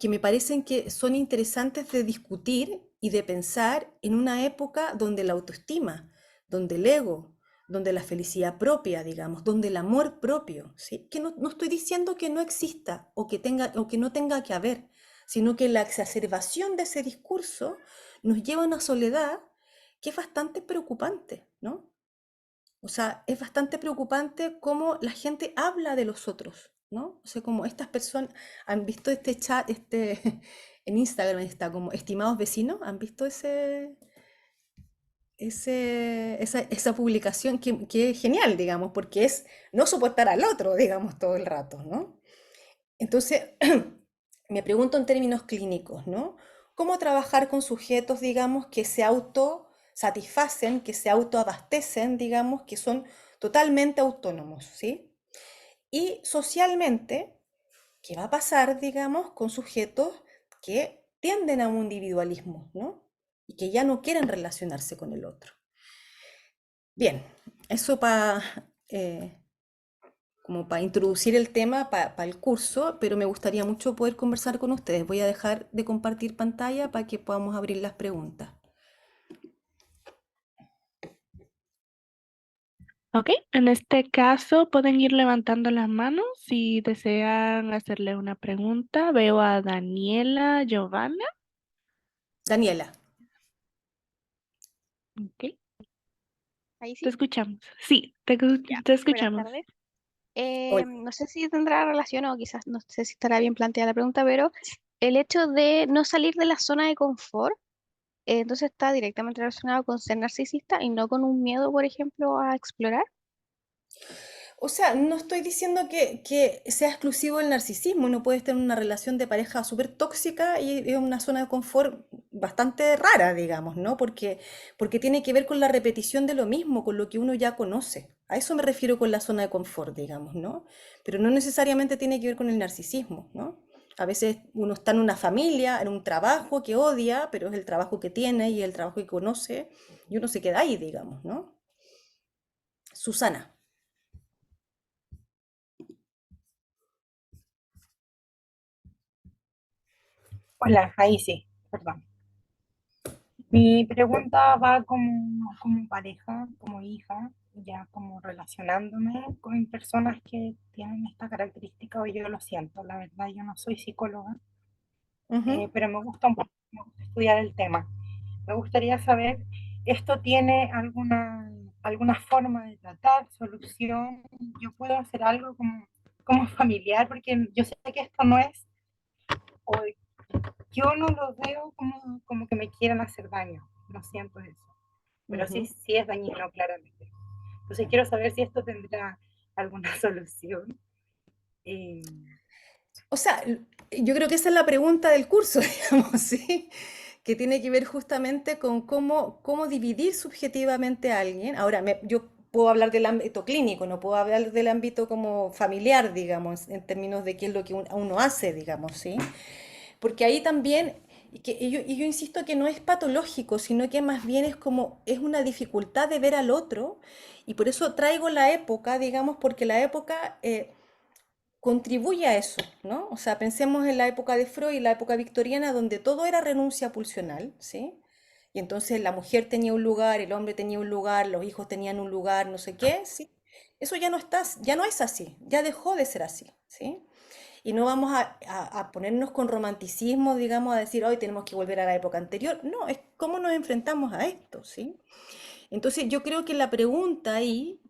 me parecen que son interesantes de discutir y de pensar en una época donde la autoestima, donde el ego, donde la felicidad propia, digamos, donde el amor propio, ¿sí? Que no estoy diciendo que no exista o que no tenga que haber, sino que la exacerbación de ese discurso nos lleva a una soledad que es bastante preocupante, ¿no? O sea, es bastante preocupante cómo la gente habla de los otros, ¿no? O sea, como estas personas han visto este chat, en Instagram está como estimados vecinos, ¿han visto esa publicación que es genial, digamos, porque es no soportar al otro, digamos, todo el rato, ¿no? Entonces, me pregunto en términos clínicos, ¿no? ¿Cómo trabajar con sujetos, digamos, que se autosatisfacen, que se autoabastecen, digamos, que son totalmente autónomos, ¿sí? Y socialmente, ¿qué va a pasar, digamos, con sujetos que tienden a un individualismo, ¿no? Y que ya no quieren relacionarse con el otro. Bien, eso para como para introducir el tema para el curso, pero me gustaría mucho poder conversar con ustedes. Voy a dejar de compartir pantalla para que podamos abrir las preguntas. Ok, en este caso pueden ir levantando las manos si desean hacerle una pregunta. Veo a Daniela, Giovanna. Daniela, Ok, Ahí te sí, escuchamos. Sí, ya. te Buenas escuchamos. tardes. hola. No sé si tendrá relación o quizás no sé si estará bien planteada la pregunta, pero el hecho de no salir de la zona de confort, entonces está directamente relacionado con ser narcisista y no con un miedo, por ejemplo, a explorar. O sea, no estoy diciendo que sea exclusivo el narcisismo, uno puede estar en una relación de pareja súper tóxica y es una zona de confort bastante rara, digamos, ¿no? Porque tiene que ver con la repetición de lo mismo, con lo que uno ya conoce. A eso me refiero con la zona de confort, digamos, ¿no? Pero no necesariamente tiene que ver con el narcisismo, ¿no? A veces uno está en una familia, en un trabajo que odia, pero es el trabajo que tiene y el trabajo que conoce, y uno se queda ahí, digamos, ¿no? Susana. Hola, ahí sí, perdón. Mi pregunta va como pareja, como hija, ya como relacionándome con personas que tienen esta característica, o yo lo siento, la verdad yo no soy psicóloga, Ujú. pero me gusta un poco, me gusta estudiar el tema. Me gustaría saber esto tiene alguna forma de tratar, solución, yo puedo hacer algo como familiar, porque yo sé que esto no es, o yo no lo veo como que me quieran hacer daño, no siento eso, pero sí, Ujú. sí es dañino claramente. Entonces quiero saber si esto tendrá alguna solución. Eh, O sea, yo creo que esa es la pregunta del curso, digamos, ¿sí? Que tiene que ver justamente con cómo dividir subjetivamente a alguien. Ahora, yo puedo hablar del ámbito clínico, no puedo hablar del ámbito como familiar, digamos, en términos de qué es lo que uno hace, digamos, ¿sí? Porque ahí también, y yo insisto que no es patológico, sino que más bien es como, es una dificultad de ver al otro, y por eso traigo la época, digamos, porque la época contribuye a eso, ¿no? O sea, pensemos en la época de Freud, la época victoriana, donde todo era renuncia pulsional, ¿sí? Y entonces la mujer tenía un lugar, el hombre tenía un lugar, los hijos tenían un lugar, no sé qué, ¿sí? Eso ya no está, ya no es así, ya dejó de ser así, ¿sí? Y no vamos a ponernos con romanticismo, digamos, a decir, hoy tenemos que volver a la época anterior. No, es cómo nos enfrentamos a esto, ¿sí? Entonces yo creo que la pregunta ahí,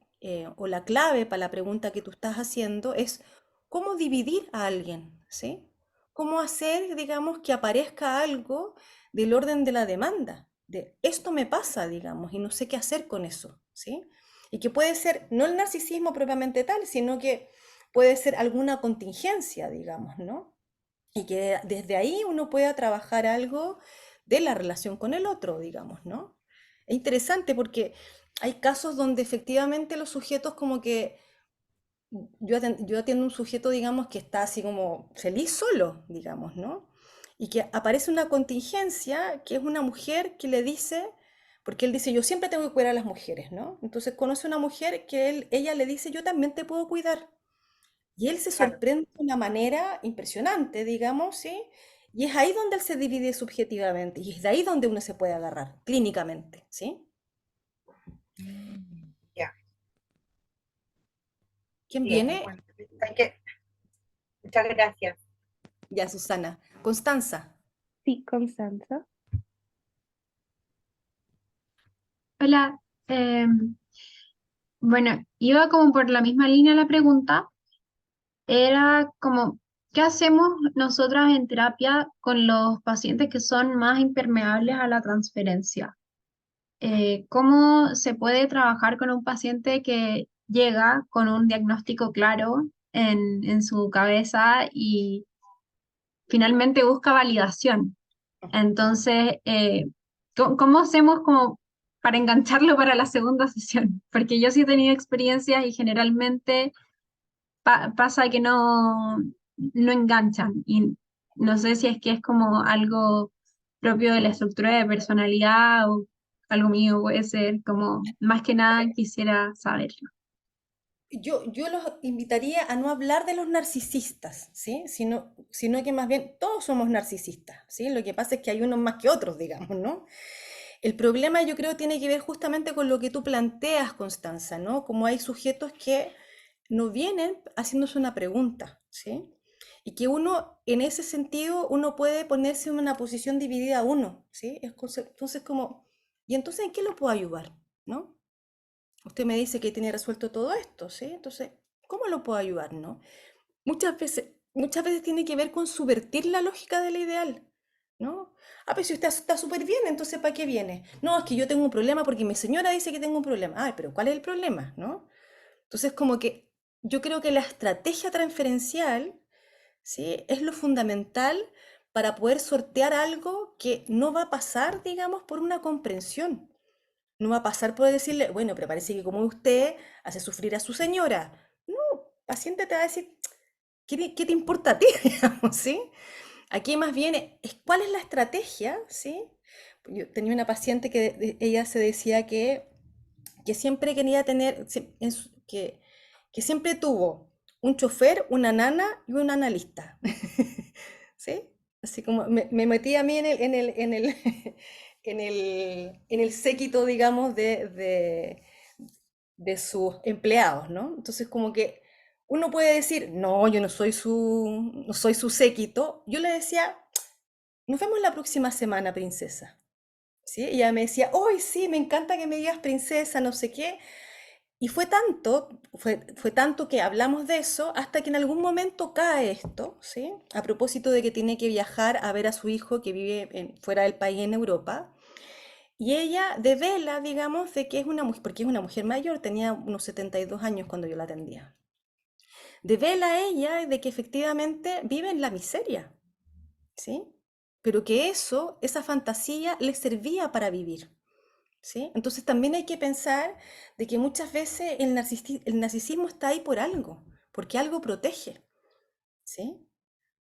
o la clave para la pregunta que tú estás haciendo es cómo dividir a alguien, ¿sí? Cómo hacer, digamos, que aparezca algo del orden de la demanda, de esto me pasa, digamos, y no sé qué hacer con eso, ¿sí? Y que puede ser no el narcisismo propiamente tal, sino que puede ser alguna contingencia, digamos, ¿no? Y que desde ahí uno pueda trabajar algo de la relación con el otro, digamos, ¿no? Es interesante porque hay casos donde efectivamente los sujetos como que yo atiendo un sujeto, digamos, que está así como feliz solo, digamos, ¿no? Y que aparece una contingencia que es una mujer que le dice, porque él dice, yo siempre tengo que cuidar a las mujeres, ¿no? Entonces conoce una mujer que ella le dice, yo también te puedo cuidar. Y él se claro. sorprende de una manera impresionante, digamos, ¿sí? Y es ahí donde él se divide subjetivamente, y es de ahí donde uno se puede agarrar, clínicamente, ¿sí? Ya, ¿Quién bien, viene? bueno, muchas gracias. Ya, Susana. Constanza. Sí, Constanza. Hola, bueno, iba como por la misma línea la pregunta, era como, ¿qué hacemos nosotras en terapia con los pacientes que son más impermeables a la transferencia? ¿Cómo se puede trabajar con un paciente que llega con un diagnóstico claro en su cabeza y finalmente busca validación? Entonces, ¿cómo hacemos como para engancharlo para la segunda sesión? Porque yo sí he tenido experiencias y generalmente pasa que no enganchan. Y no sé si es que es como algo propio de la estructura de personalidad o algo mío puede ser, como más que nada quisiera saberlo. Yo los invitaría a no hablar de los narcisistas, ¿sí? Sino que más bien todos somos narcisistas, ¿sí? Lo que pasa es que hay unos más que otros, digamos, ¿no? El problema yo creo tiene que ver justamente con lo que tú planteas, Constanza, ¿no? Como hay sujetos que no vienen haciéndose una pregunta, ¿sí? Y que uno, en ese sentido, uno puede ponerse en una posición dividida a uno, ¿sí? Entonces como, ¿y entonces en qué lo puedo ayudar? ¿No? Usted me dice que tiene resuelto todo esto, ¿sí? Entonces, ¿cómo lo puedo ayudar, no? Muchas veces tiene que ver con subvertir la lógica del ideal, ¿no? Ah, pero si usted está súper bien, entonces ¿para qué viene? No, es que yo tengo un problema porque mi señora dice que tengo un problema. Ay, pero ¿cuál es el problema, no? Entonces, como que yo creo que la estrategia transferencial, ¿sí? Es lo fundamental para poder sortear algo que no va a pasar, digamos, por una comprensión. No va a pasar por decirle, bueno, pero parece que como usted hace sufrir a su señora. No, paciente te va a decir, ¿qué te importa a ti, digamos, ¿sí? Aquí más bien es cuál es la estrategia, ¿sí? Yo tenía una paciente que ella se decía que siempre quería tener, que siempre tuvo un chofer, una nana y un analista, ¿sí? Así como me metí a mí en el séquito, digamos, de sus empleados, ¿no? Entonces, como que uno puede decir, no, yo no soy su séquito. Yo le decía, nos vemos la próxima semana, princesa. ¿sí? Y ella me decía, ¡ay, sí, me encanta que me digas princesa, no sé qué! Y fue tanto que hablamos de eso hasta que en algún momento cae esto, ¿sí? A propósito de que tiene que viajar a ver a su hijo que vive fuera del país en Europa. Y ella devela, digamos, de que es una mujer, porque es una mujer mayor, tenía unos 72 años cuando yo la atendía. Devela ella de que efectivamente vive en la miseria, ¿sí? Pero que esa fantasía le servía para vivir, ¿sí? Entonces también hay que pensar de que muchas veces el narcisismo está ahí por algo, porque algo protege, ¿sí?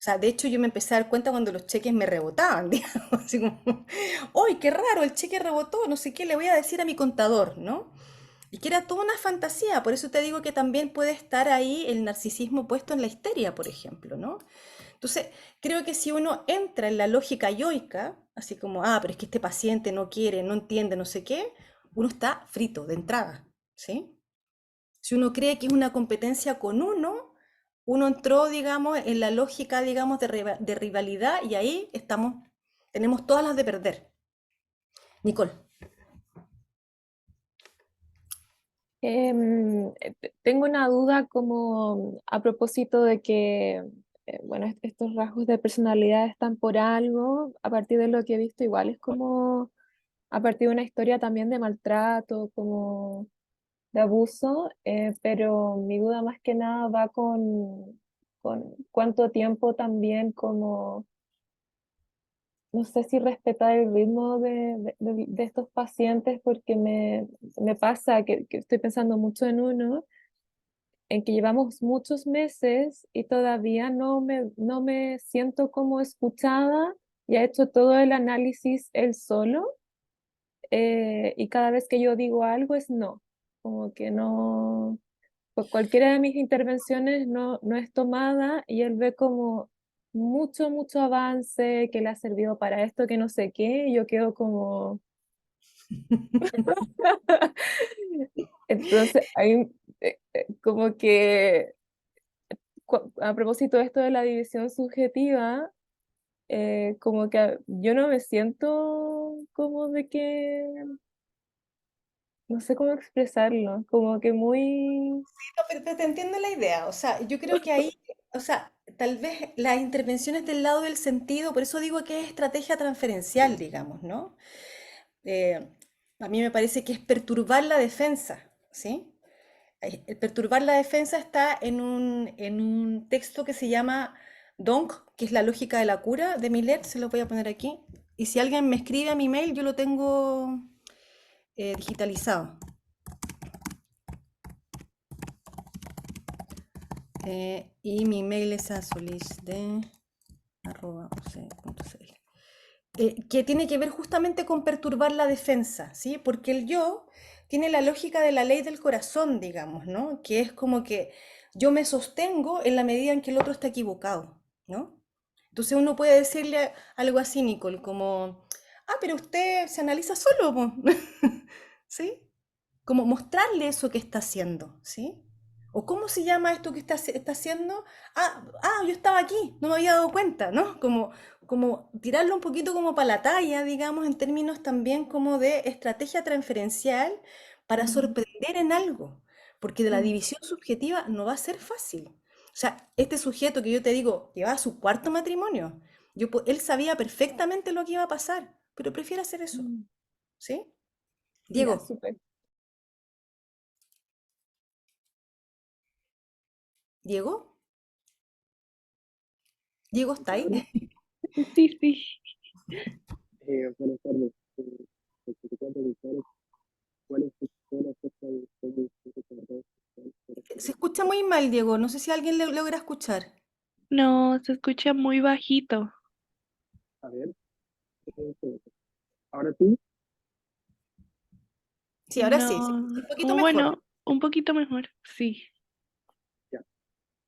O sea, de hecho yo me empecé a dar cuenta cuando los cheques me rebotaban, digamos, así como, ¡ay, qué raro! El cheque rebotó, no sé qué, le voy a decir a mi contador, ¿no? Y que era toda una fantasía, por eso te digo que también puede estar ahí el narcisismo puesto en la histeria, por ejemplo, ¿no? Entonces, creo que si uno entra en la lógica yoica, así como, pero es que este paciente no quiere, no entiende, no sé qué, uno está frito de entrada, ¿sí? Si uno cree que es una competencia con uno entró, digamos, en la lógica, digamos, de rivalidad y ahí tenemos todas las de perder. Nicole. Tengo una duda como a propósito de que, bueno, estos rasgos de personalidad están por algo, a partir de lo que he visto, igual es como a partir de una historia también de maltrato, como de abuso, pero mi duda más que nada va con cuánto tiempo también como no sé si respetar el ritmo de estos pacientes porque me pasa que estoy pensando mucho en uno, en que llevamos muchos meses y todavía no me siento como escuchada y ha hecho todo el análisis él solo, y cada vez que yo digo algo es no, como que no, cualquiera de mis intervenciones no es tomada y él ve como mucho avance que le ha servido para esto, que no sé qué, y yo quedo como... Entonces, hay como que a propósito de esto de la división subjetiva, como que yo no me siento como de que, no sé cómo expresarlo, como que muy... No, pero te entiendo la idea. O sea, yo creo que ahí, o sea, tal vez las intervenciones del lado del sentido, por eso digo que es estrategia transferencial, digamos, ¿no? Eh, a mí me parece que es perturbar la defensa, ¿sí? El perturbar la defensa está en un texto que se llama Donk, que es la lógica de la cura de Millet, se lo voy a poner aquí. Y si alguien me escribe a mi mail, yo lo tengo digitalizado. Y mi mail es asolisde@uc.cl. Que tiene que ver justamente con perturbar la defensa, ¿sí? Porque el yo tiene la lógica de la ley del corazón, digamos, ¿no? Que es como que yo me sostengo en la medida en que el otro está equivocado, ¿no? Entonces uno puede decirle algo así, Nicole, como, pero usted se analiza solo, po", ¿sí? Como mostrarle eso que está haciendo, ¿sí? O cómo se llama esto que está haciendo. Yo estaba aquí, no me había dado cuenta, ¿no? Como tirarlo un poquito como para la talla, digamos, en términos también como de estrategia transferencial para Mm, sorprender en algo, porque de la mm, división subjetiva no va a ser fácil. O sea, este sujeto que yo te digo, llevaba su cuarto matrimonio, él sabía perfectamente lo que iba a pasar, pero prefiere hacer eso, mm. ¿sí? Ya, Diego, súper. Diego, Diego está ahí. Hola, Sí, sí. buenas tardes. Te quería preguntar cuál es tu escuela acerca de cómo se redes sociales para Se hacer escucha muy mal, Diego. No sé si alguien logra escuchar. No, se escucha muy bajito. a ver, ahora sí, Sí, ahora sí, sí, No, un poquito como mejor. bueno, un poquito mejor, sí. ya.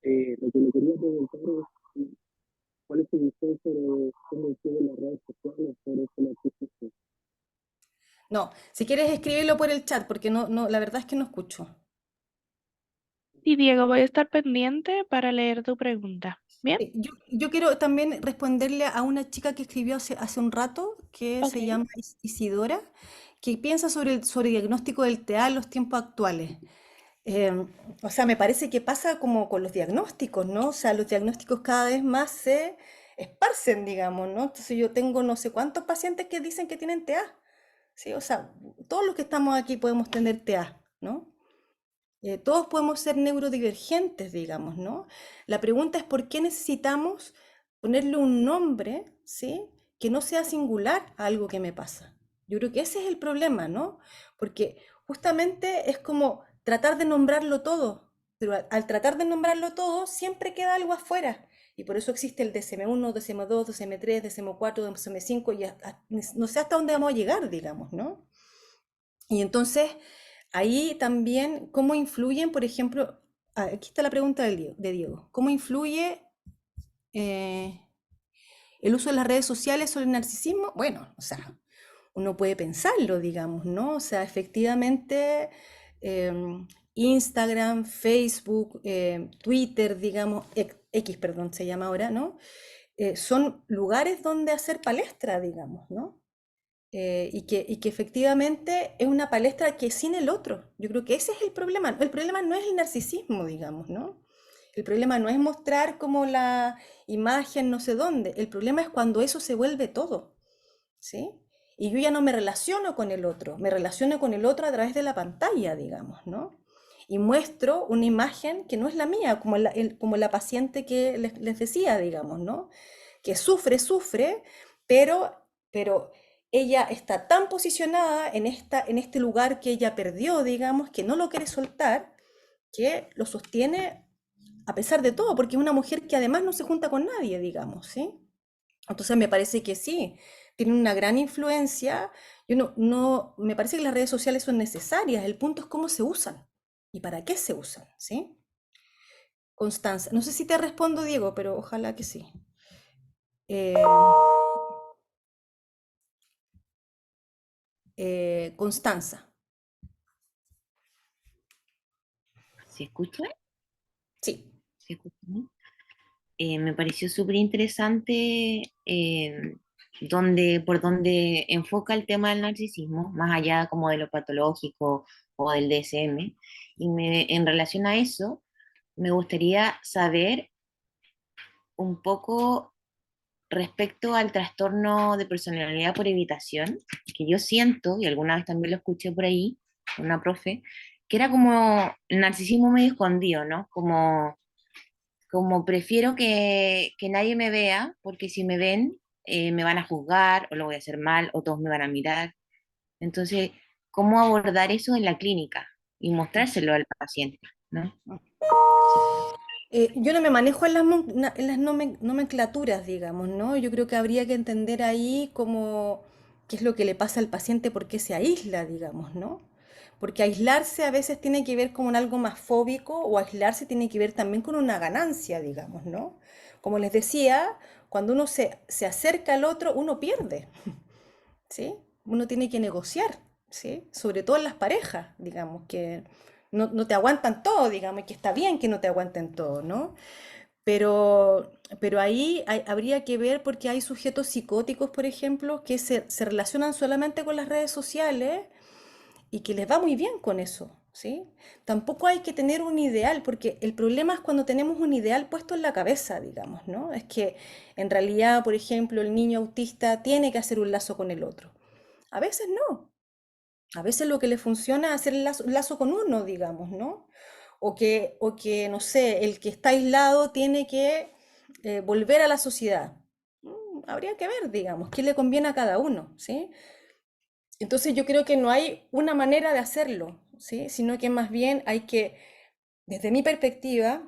Lo que le quería preguntar es cuál es tu visión sobre cómo influyen las redes sociales sobre este narcisismo. No, si quieres escríbelo por el chat, porque no, la verdad es que no escucho. Y Diego, voy a estar pendiente para leer tu pregunta. ¿Bien? Yo quiero también responderle a una chica que escribió hace un rato, que Ok. se llama Isidora, que piensa sobre el diagnóstico del TEA en los tiempos actuales. Em, o sea, me parece que pasa como con los diagnósticos, ¿no? O sea, los diagnósticos cada vez más se esparcen, digamos, ¿no? Entonces yo tengo no sé cuántos pacientes que dicen que tienen TEA, ¿sí? O sea, todos los que estamos aquí podemos tener TEA, ¿no? Todos podemos ser neurodivergentes, digamos, ¿no? La pregunta es por qué necesitamos ponerle un nombre, ¿sí? Que no sea singular a algo que me pasa. Yo creo que ese es el problema, ¿no? Porque justamente es como tratar de nombrarlo todo, pero al tratar de nombrarlo todo siempre queda algo afuera. Y por eso existe el DSM-1, DSM-2, DSM-3, DSM-4, DSM-5, y no sé hasta dónde vamos a llegar, digamos, ¿no? Y entonces, ahí también, ¿cómo influyen, por ejemplo, aquí está la pregunta de Diego, ¿cómo influye eh, el uso de las redes sociales sobre el narcisismo? Bueno, o sea, uno puede pensarlo, digamos, ¿no? O sea, efectivamente, Instagram, Facebook, Twitter, digamos, X, perdón, se llama ahora, ¿no? Son lugares donde hacer palestra, digamos, ¿no? Y que efectivamente es una palestra que es sin el otro. Yo creo que ese es el problema. El problema no es el narcisismo, digamos, ¿no? El problema no es mostrar como la imagen no sé dónde. El problema es cuando eso se vuelve todo, ¿sí? Y yo ya no me relaciono con el otro, me relaciono con el otro a través de la pantalla, digamos, ¿no? Y muestro una imagen que no es la mía, como la paciente que les decía, digamos, ¿no? Que sufre, pero ella está tan posicionada en este lugar que ella perdió, digamos, que no lo quiere soltar, que lo sostiene a pesar de todo, porque es una mujer que además no se junta con nadie, digamos, ¿sí? Entonces me parece que sí, tiene una gran influencia. Yo me parece que las redes sociales son necesarias, el punto es cómo se usan y para qué se usan, ¿sí? Constanza, no sé si te respondo, Diego, pero ojalá que sí. Eh, Constanza, ¿Se escucha? sí. ¿Se escucha bien? Me pareció súper interesante por donde enfoca el tema del narcisismo, más allá como de lo patológico o del DSM. En relación a eso, me gustaría saber un poco respecto al trastorno de personalidad por evitación, que yo siento, y alguna vez también lo escuché por ahí, una profe, que era como el narcisismo medio escondido, ¿no? Como prefiero que nadie me vea, porque si me ven, me van a juzgar, o lo voy a hacer mal, o todos me van a mirar. Entonces, ¿cómo abordar eso en la clínica y mostrárselo al paciente, ¿no? Yo no me manejo en las nomenclaturas, digamos, ¿no? Yo creo que habría que entender ahí cómo, qué es lo que le pasa al paciente, por qué se aísla, digamos, ¿no? Porque aislarse a veces tiene que ver con algo más fóbico o aislarse tiene que ver también con una ganancia, digamos, ¿no? Como les decía, cuando uno se acerca al otro, uno pierde, ¿sí? Uno tiene que negociar, ¿sí? Sobre todo en las parejas, digamos, que no te aguantan todo, digamos, y que está bien que no te aguanten todo, ¿no? Pero ahí habría que ver porque hay sujetos psicóticos, por ejemplo, que se relacionan solamente con las redes sociales y que les va muy bien con eso, ¿sí? Tampoco hay que tener un ideal, porque el problema es cuando tenemos un ideal puesto en la cabeza, digamos, ¿no? Es que en realidad, por ejemplo, el niño autista tiene que hacer un lazo con el otro. A veces no. A veces lo que le funciona es hacer el lazo con uno, digamos, ¿no? O que, no sé, el que está aislado tiene que volver a la sociedad. Habría que ver, digamos, qué le conviene a cada uno, ¿sí? Entonces yo creo que no hay una manera de hacerlo, ¿sí? Sino que más bien hay que, desde mi perspectiva,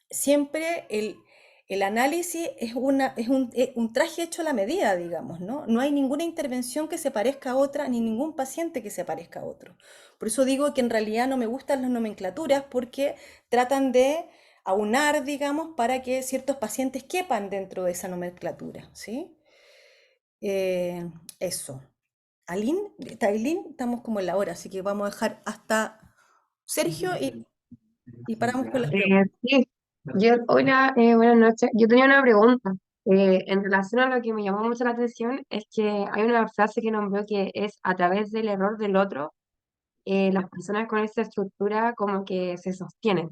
siempre el análisis es un traje hecho a la medida, digamos, ¿no? No hay ninguna intervención que se parezca a otra, ni ningún paciente que se parezca a otro. Por eso digo que en realidad no me gustan las nomenclaturas porque tratan de aunar, digamos, para que ciertos pacientes quepan dentro de esa nomenclatura, ¿sí? Eh, Eso. Aline, estamos como en la hora, así que vamos a dejar hasta Sergio y Y paramos con las preguntas. Sí, hola, buenas noches. Yo tenía una pregunta. En relación a lo que me llamó mucho la atención es que hay una frase que nombró que es a través del error del otro, las personas con esta estructura como que se sostienen.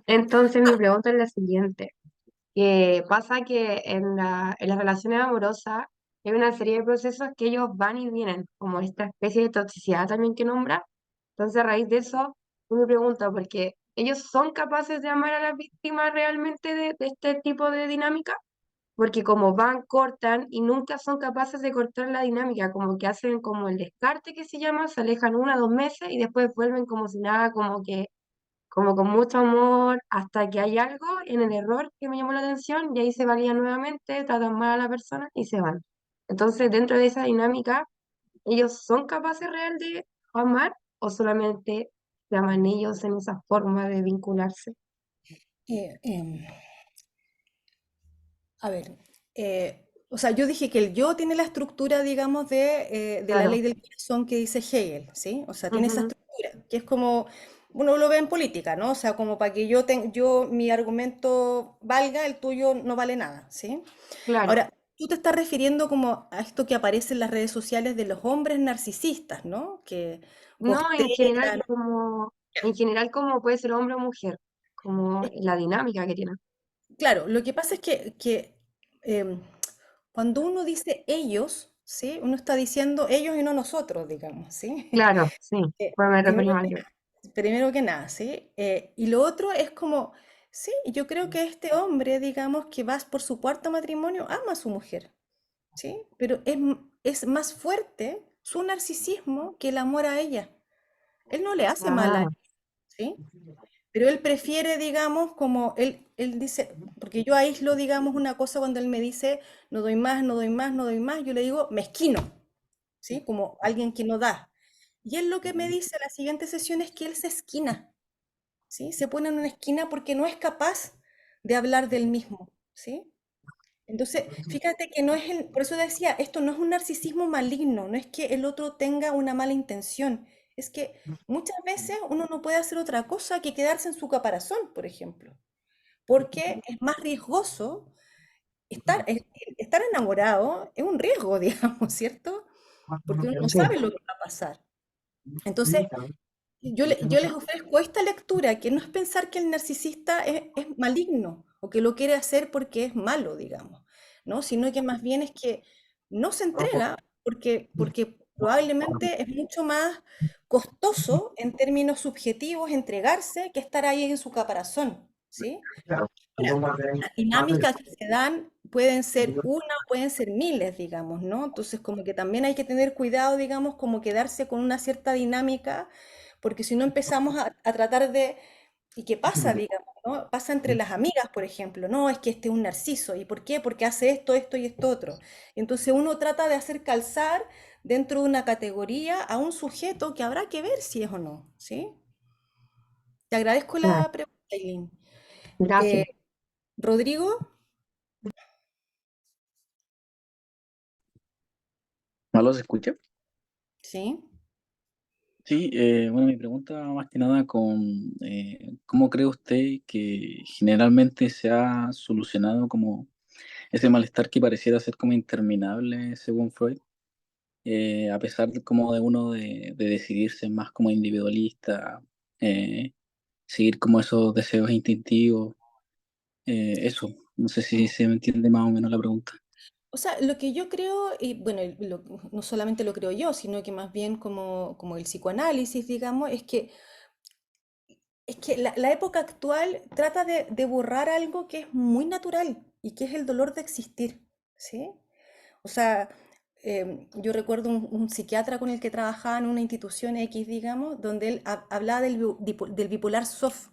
Entonces mi pregunta es la siguiente. Pasa que en las relaciones amorosas hay una serie de procesos que ellos van y vienen, como esta especie de toxicidad también que nombra. Entonces, a raíz de eso, yo me pregunto, porque ellos son capaces de amar a las víctimas realmente de este tipo de dinámica, porque como van, cortan y nunca son capaces de cortar la dinámica, como que hacen como el descarte que se llama, se alejan 1 o 2 meses y después vuelven como si nada, como con mucho amor, hasta que hay algo en el error que me llamó la atención y ahí se valían nuevamente, tratan mal a la persona y se van. Entonces, dentro de esa dinámica, ¿ellos son capaces real de amar o solamente se aman ellos en esa forma de vincularse? Eh, em, a ver, o sea, yo dije que el yo tiene la estructura, digamos, de la ley Claro. del corazón que dice Hegel, ¿sí? O sea, tiene esa Ujú. estructura, que es como, uno lo ve en política, ¿no? O sea, como para que mi argumento valga, el tuyo no vale nada, ¿sí? Claro. Ahora, tú te estás refiriendo como a esto que aparece en las redes sociales de los hombres narcisistas, ¿no? Que No, postean. en general como puede ser hombre o mujer, como la dinámica que tienen. Claro, lo que pasa es que em, cuando uno dice ellos, ¿sí? Uno está diciendo ellos y no nosotros, digamos, ¿sí? Claro, sí, pues me referí Primero mal que, yo. primero que nada, ¿sí? Y lo otro es como, sí, yo creo que este hombre, digamos, que va por su cuarto matrimonio, ama a su mujer, ¿sí? Pero es más fuerte su narcisismo que el amor a ella. Él no le hace mal a Ah, ella, ¿sí? Pero él prefiere, digamos, como él dice, porque yo aíslo, digamos, una cosa cuando él me dice, no doy más, no doy más, no doy más, yo le digo, mezquino, ¿sí? Como alguien que no da. Y él lo que me dice en la siguiente sesión es que él se esquina, ¿sí? Se pone en una esquina porque no es capaz de hablar del mismo, ¿sí? Entonces, fíjate que no es por eso decía, esto no es un narcisismo maligno, no es que el otro tenga una mala intención, es que muchas veces uno no puede hacer otra cosa que quedarse en su caparazón, por ejemplo, porque es más riesgoso estar enamorado, es un riesgo, digamos, ¿cierto? Porque uno no sí. sabe lo que va a pasar. Entonces, yo les ofrezco esta lectura, que no es pensar que el narcisista es maligno o que lo quiere hacer porque es malo, digamos, ¿no? Sino que más bien es que no se entrega porque probablemente es mucho más costoso en términos subjetivos entregarse que estar ahí en su caparazón, ¿sí? Ahora, las dinámicas que se dan pueden ser una o pueden ser miles, digamos, ¿no? Entonces, como que también hay que tener cuidado, digamos, como quedarse con una cierta dinámica, porque si no empezamos a tratar de... ¿Y qué pasa, digamos, no? Pasa entre las amigas, por ejemplo, no, es que este es un narciso, ¿y por qué? Porque hace esto, esto y esto otro. Entonces uno trata de hacer calzar dentro de una categoría a un sujeto que habrá que ver si es o no, ¿sí? Te agradezco Ah, la pregunta, Eileen. gracias. Eh, Rodrigo, ¿Aló se escucha? ¿sí? Sí, bueno, mi pregunta va más que nada con ¿cómo cree usted que generalmente se ha solucionado como ese malestar que pareciera ser como interminable según Freud? A pesar como de uno de decidirse más como individualista, eh, seguir como esos deseos instintivos, eso, no sé si se me entiende más o menos la pregunta. O sea, lo que yo creo, y bueno, no solamente lo creo yo, sino que más bien como el psicoanálisis, digamos, es que la época actual trata de borrar algo que es muy natural y que es el dolor de existir, ¿sí? O sea, yo recuerdo un psiquiatra con el que trabajaba en una institución X, digamos, donde él hablaba del bipolar soft,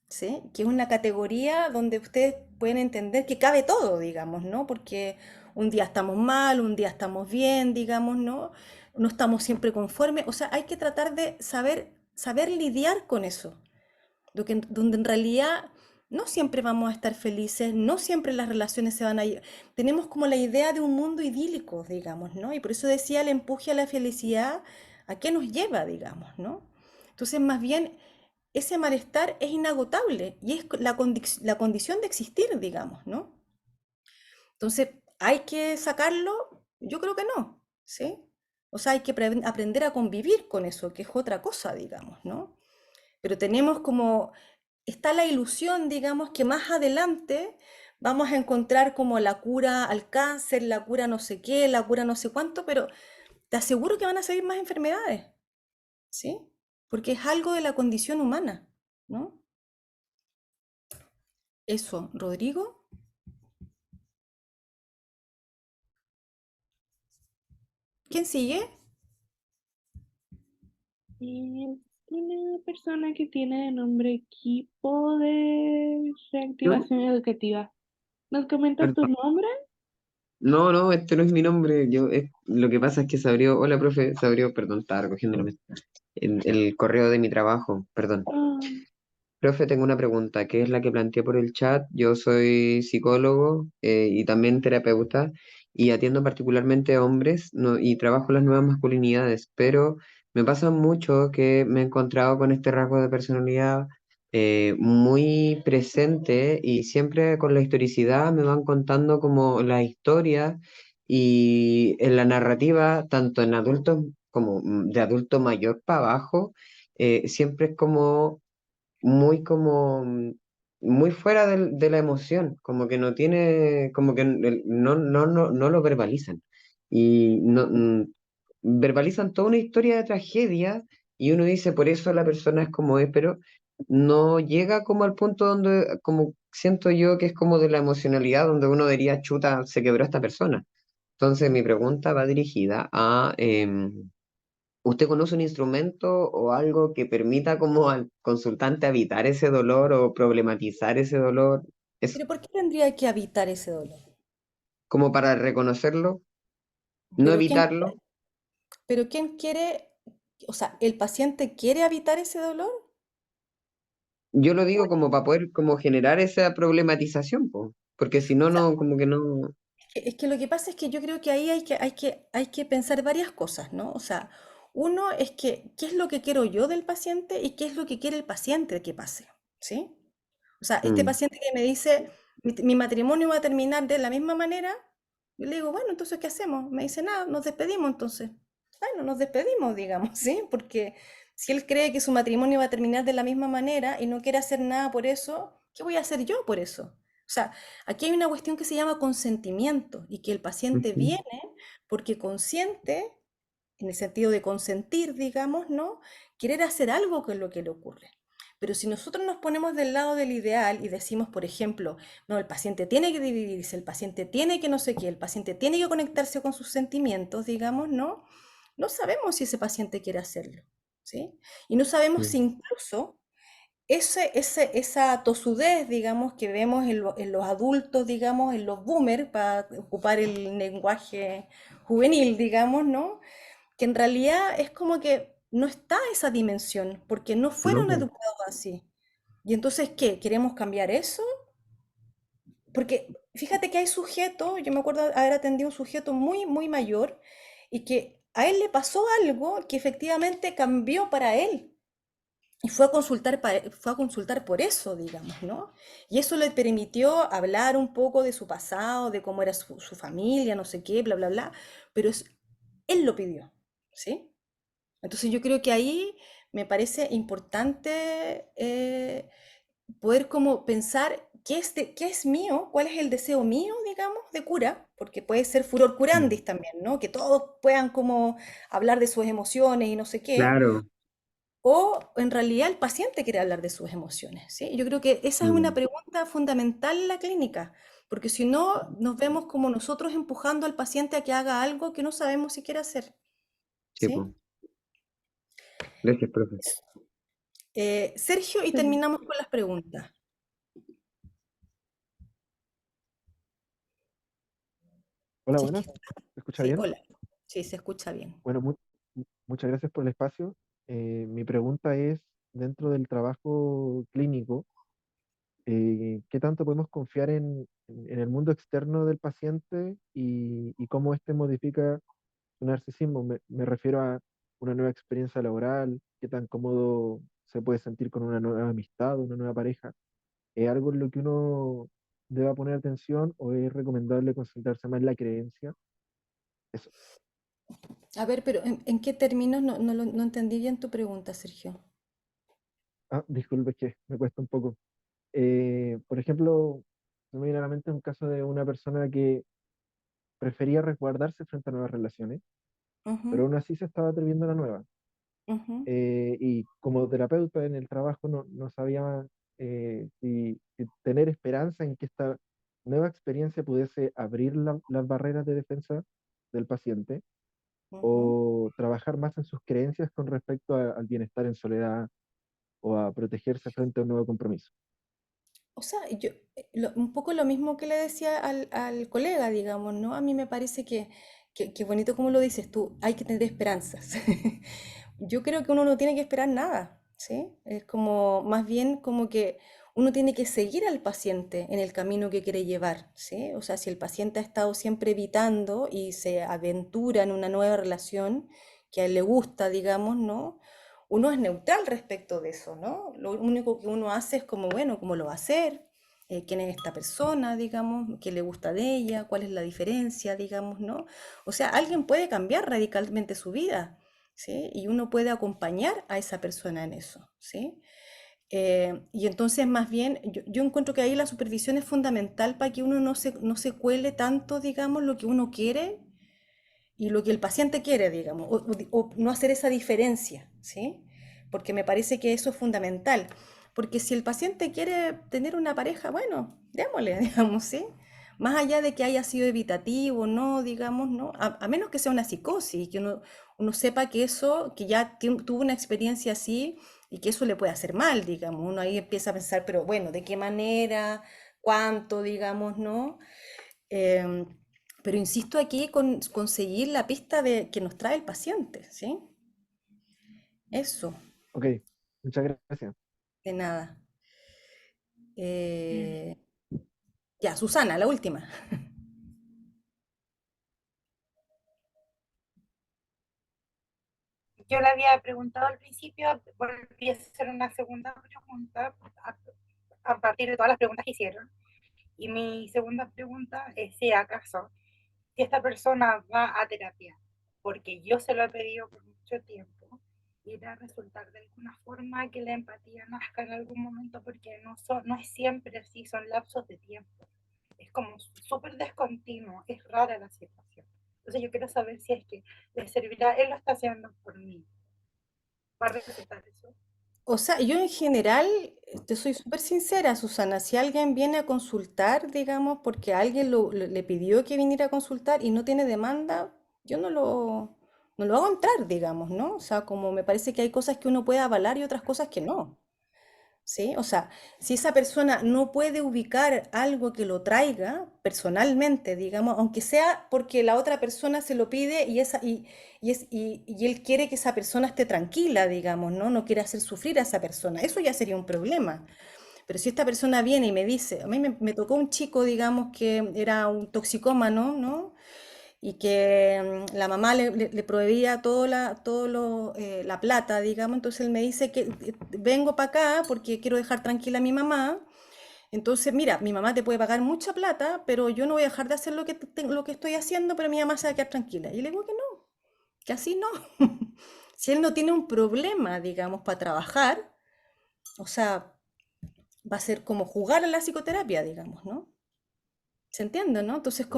¿sí? Que es una categoría donde ustedes pueden entender que cabe todo, digamos, ¿no? Porque un día estamos mal, un día estamos bien, digamos, ¿no? No estamos siempre conformes. O sea, hay que tratar de saber lidiar con eso, donde en realidad no siempre vamos a estar felices, no siempre las relaciones se van a ir. Tenemos como la idea de un mundo idílico, digamos, ¿no? Y por eso decía el empuje a la felicidad, ¿a qué nos lleva, digamos, ¿no? Entonces, más bien ese malestar es inagotable y es la condición de existir, digamos, ¿no? Entonces, ¿hay que sacarlo? Yo creo que no, ¿sí? O sea, hay que aprender a convivir con eso, que es otra cosa, digamos, ¿no? Pero tenemos como, está la ilusión, digamos, que más adelante vamos a encontrar como la cura al cáncer, la cura no sé qué, la cura no sé cuánto, pero te aseguro que van a salir más enfermedades, ¿sí? Porque es algo de la condición humana, ¿no? Eso, Rodrigo. ¿Quién sigue? Y una persona que tiene de nombre equipo de ¿Yo? reactivación educativa. ¿Nos comentas tu Perdón. nombre? No, no, este no es mi nombre. Lo que pasa es que se abrió, hola, profe, se abrió, perdón, estaba recogiendo el correo de mi trabajo, perdón. Ah, Profe, tengo una pregunta, que es la que planteé por el chat. Yo soy psicólogo y también terapeuta y atiendo particularmente a hombres, y trabajo las nuevas masculinidades, pero me pasa mucho que me he encontrado con este rasgo de personalidad muy presente y siempre con la historicidad me van contando como las historias y en la narrativa, tanto en adultos como de adulto mayor para abajo, siempre es muy fuera de la emoción, como que no tiene, como que no lo verbalizan. Y verbalizan toda una historia de tragedia y uno dice, por eso la persona es como es, pero no llega como al punto donde, como siento yo que es como de la emocionalidad, donde uno diría, chuta, se quebró esta persona. Entonces mi pregunta va dirigida a... ¿usted conoce un instrumento o algo que permita como al consultante evitar ese dolor o problematizar ese dolor? Es ¿Pero por qué tendría que habitar ese dolor? como para reconocerlo, no ¿Pero quién, evitarlo. pero quién quiere, o sea, el paciente quiere habitar ese dolor? Yo lo O digo como para poder como generar esa problematización, po, porque si no, sea, no, como que no. es que lo que pasa es que yo creo que ahí hay que pensar varias cosas, ¿no? O sea, uno es que, ¿qué es lo que quiero yo del paciente y qué es lo que quiere el paciente que pase? ¿Sí? O sea, este Mm, paciente que me dice, mi matrimonio va a terminar de la misma manera, yo le digo, bueno, entonces, ¿qué hacemos? Me dice, nada, nos despedimos entonces. Bueno, nos despedimos, digamos, ¿sí? Porque si él cree que su matrimonio va a terminar de la misma manera y no quiere hacer nada por eso, ¿qué voy a hacer yo por eso? O sea, aquí hay una cuestión que se llama consentimiento y que el paciente ujú, viene porque consiente, en el sentido de consentir, digamos, ¿no? Querer hacer algo con lo que le ocurre. Pero si nosotros nos ponemos del lado del ideal y decimos, por ejemplo, no, el paciente tiene que dividirse, el paciente tiene que no sé qué, el paciente tiene que conectarse con sus sentimientos, digamos, ¿no? No sabemos si ese paciente quiere hacerlo, ¿sí? Y no sabemos si sí, incluso esa tosudez, digamos, que vemos en los adultos, digamos, en los boomers, para ocupar el lenguaje juvenil, digamos, ¿no? Que en realidad es como que no está esa dimensión, porque no no, fueron po, educados así. Y entonces, ¿qué? ¿Queremos cambiar eso? Porque fíjate que hay sujetos, yo me acuerdo haber atendido a un sujeto muy, muy mayor y que a él le pasó algo que efectivamente cambió para él. Y fue a consultar por eso, digamos, ¿no? Y eso le permitió hablar un poco de su pasado, de cómo era su familia, no sé qué, bla, bla, bla. Pero él lo pidió, ¿sí? Entonces yo creo que ahí me parece importante poder como pensar qué es mío, cuál es el deseo mío, digamos, de cura, porque puede ser furor mm, curandis también, ¿no? Que todos puedan como hablar de sus emociones y no sé qué, claro, o en realidad el paciente quiere hablar de sus emociones, ¿sí? Yo creo que esa es una mm, pregunta fundamental en la clínica, porque si no nos vemos como nosotros empujando al paciente a que haga algo que no sabemos si quiere hacer, sí, ¿sí? po. Gracias, profe. Sergio, y Sí. terminamos con las preguntas. Hola, Si es que buenas. está. ¿Se escucha Sí, bien? hola. Sí, se escucha bien. Bueno, muchas gracias por el espacio. Mi pregunta es, dentro del trabajo clínico, ¿qué tanto podemos confiar en el mundo externo del paciente y cómo éste modifica su narcisismo? Me refiero a una nueva experiencia laboral, qué tan cómodo se puede sentir con una nueva amistad, una nueva pareja. ¿Es algo en lo que uno deba poner atención o es recomendable concentrarse más en la creencia? Eso. A ver, pero ¿en qué términos? No entendí bien tu pregunta, Sergio. Ah, disculpe, es que me cuesta un poco. Por ejemplo, se me viene a la mente un caso de una persona que prefería resguardarse frente a nuevas relaciones, pero Ujú, aún así se estaba atreviendo a la nueva. ujú, Y como terapeuta en el trabajo no sabía si tener esperanza en que esta nueva experiencia pudiese abrir las barreras de defensa del paciente ujú. o trabajar más en sus creencias con respecto al bienestar en soledad o a protegerse frente a un nuevo compromiso. O sea, yo, un poco lo mismo que le decía al colega, digamos, ¿no? A mí me parece que bonito como lo dices tú, hay que tener esperanzas. Yo creo que uno no tiene que esperar nada, ¿sí? Es como, más bien como que uno tiene que seguir al paciente en el camino que quiere llevar, ¿sí? O sea, si el paciente ha estado siempre evitando y se aventura en una nueva relación que a él le gusta, digamos, ¿no? Uno es neutral respecto de eso, ¿no? Lo único que uno hace es como, bueno, ¿cómo lo va a hacer? ¿Quién es esta persona, digamos? ¿Qué le gusta de ella? ¿Cuál es la diferencia, digamos, ¿no? O sea, alguien puede cambiar radicalmente su vida, ¿sí? Y uno puede acompañar a esa persona en eso, ¿sí? Y entonces, más bien, yo encuentro que ahí la supervisión es fundamental para que uno no se cuele tanto, digamos, lo que uno quiere y lo que el paciente quiere, digamos, o no hacer esa diferencia, ¿sí? Porque me parece que eso es fundamental. Porque si el paciente quiere tener una pareja, bueno, démosle, digamos, ¿sí? Más allá de que haya sido evitativo, no, digamos, ¿no? A menos que sea una psicosis, que uno sepa que eso, que ya tuvo una experiencia así y que eso le puede hacer mal, digamos. Uno ahí empieza a pensar, pero bueno, ¿de qué manera? ¿Cuánto, digamos, no? Em, pero insisto aquí con conseguir la pista que nos trae el paciente, ¿sí? Eso, Ok, muchas gracias. de nada. Eh, ya, Susana, la última. Yo le había preguntado al principio, volví a hacer una segunda pregunta a partir de todas las preguntas que hicieron. Y mi segunda pregunta es si acaso, si esta persona va a terapia, porque yo se lo he pedido por mucho tiempo, irá a resultar de alguna forma que la empatía nazca en algún momento, porque no es siempre así, son lapsos de tiempo. Es como súper descontinuo, es rara la situación. Entonces yo quiero saber si es que le servirá, él lo está haciendo por mí. ¿Va a resultar eso? O sea, yo en general, te soy súper sincera, Susana, si alguien viene a consultar, digamos, porque alguien le pidió que viniera a consultar y no tiene demanda, yo no lo hago entrar, digamos, ¿no? O sea, como me parece que hay cosas que uno puede avalar y otras cosas que no. ¿Sí? O sea, si esa persona no puede ubicar algo que lo traiga personalmente, digamos, aunque sea porque la otra persona se lo pide y él quiere que esa persona esté tranquila, digamos, ¿no? No quiere hacer sufrir a esa persona, eso ya sería un problema. Pero si esta persona viene y me dice, a mí me tocó un chico, digamos, que era un toxicómano, ¿no? Y que la mamá le proveía la plata, digamos, entonces él me dice que vengo para acá porque quiero dejar tranquila a mi mamá, entonces mira, mi mamá te puede pagar mucha plata, pero yo no voy a dejar de hacer lo que estoy haciendo, pero mi mamá se va a quedar tranquila. Y le digo que no, que así no. Si él no tiene un problema, digamos, para trabajar, o sea, va a ser como jugar a la psicoterapia, digamos, ¿no? ¿Se entiende, no? Entonces Sí.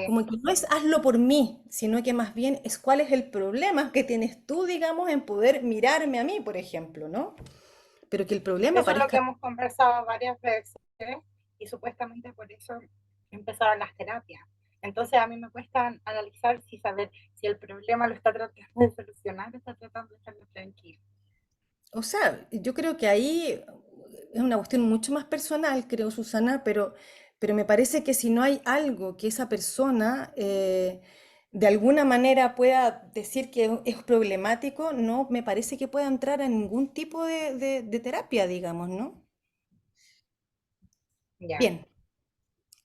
como que no es hazlo por mí, sino que más bien es cuál es el problema que tienes tú, digamos, en poder mirarme a mí, por ejemplo, ¿no? Pero que el problema Eso es lo que parezca... hemos conversado varias veces y supuestamente por eso empezaron las terapias. Entonces a mí me cuesta analizar si saber si el problema lo está tratando de solucionar o está tratando de estarlo tranquilo. O sea, yo creo que ahí es una cuestión mucho más personal, creo, Susana, pero me parece que si no hay algo que esa persona de alguna manera pueda decir que es problemático, no me parece que pueda entrar a ningún tipo de terapia, digamos, ¿no? Ya, Bien.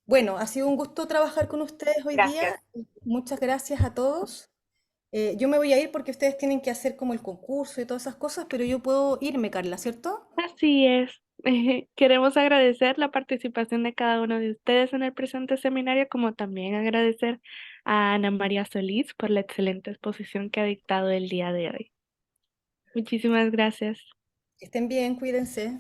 Bueno, ha sido un gusto trabajar con ustedes hoy gracias. día. Muchas gracias a todos. Yo me voy a ir porque ustedes tienen que hacer como el concurso y todas esas cosas, pero yo puedo irme, Carla, ¿cierto? Así es. Queremos agradecer la participación de cada uno de ustedes en el presente seminario, como también agradecer a Ana María Solís por la excelente exposición que ha dictado el día de hoy. Muchísimas gracias. Que estén bien, cuídense.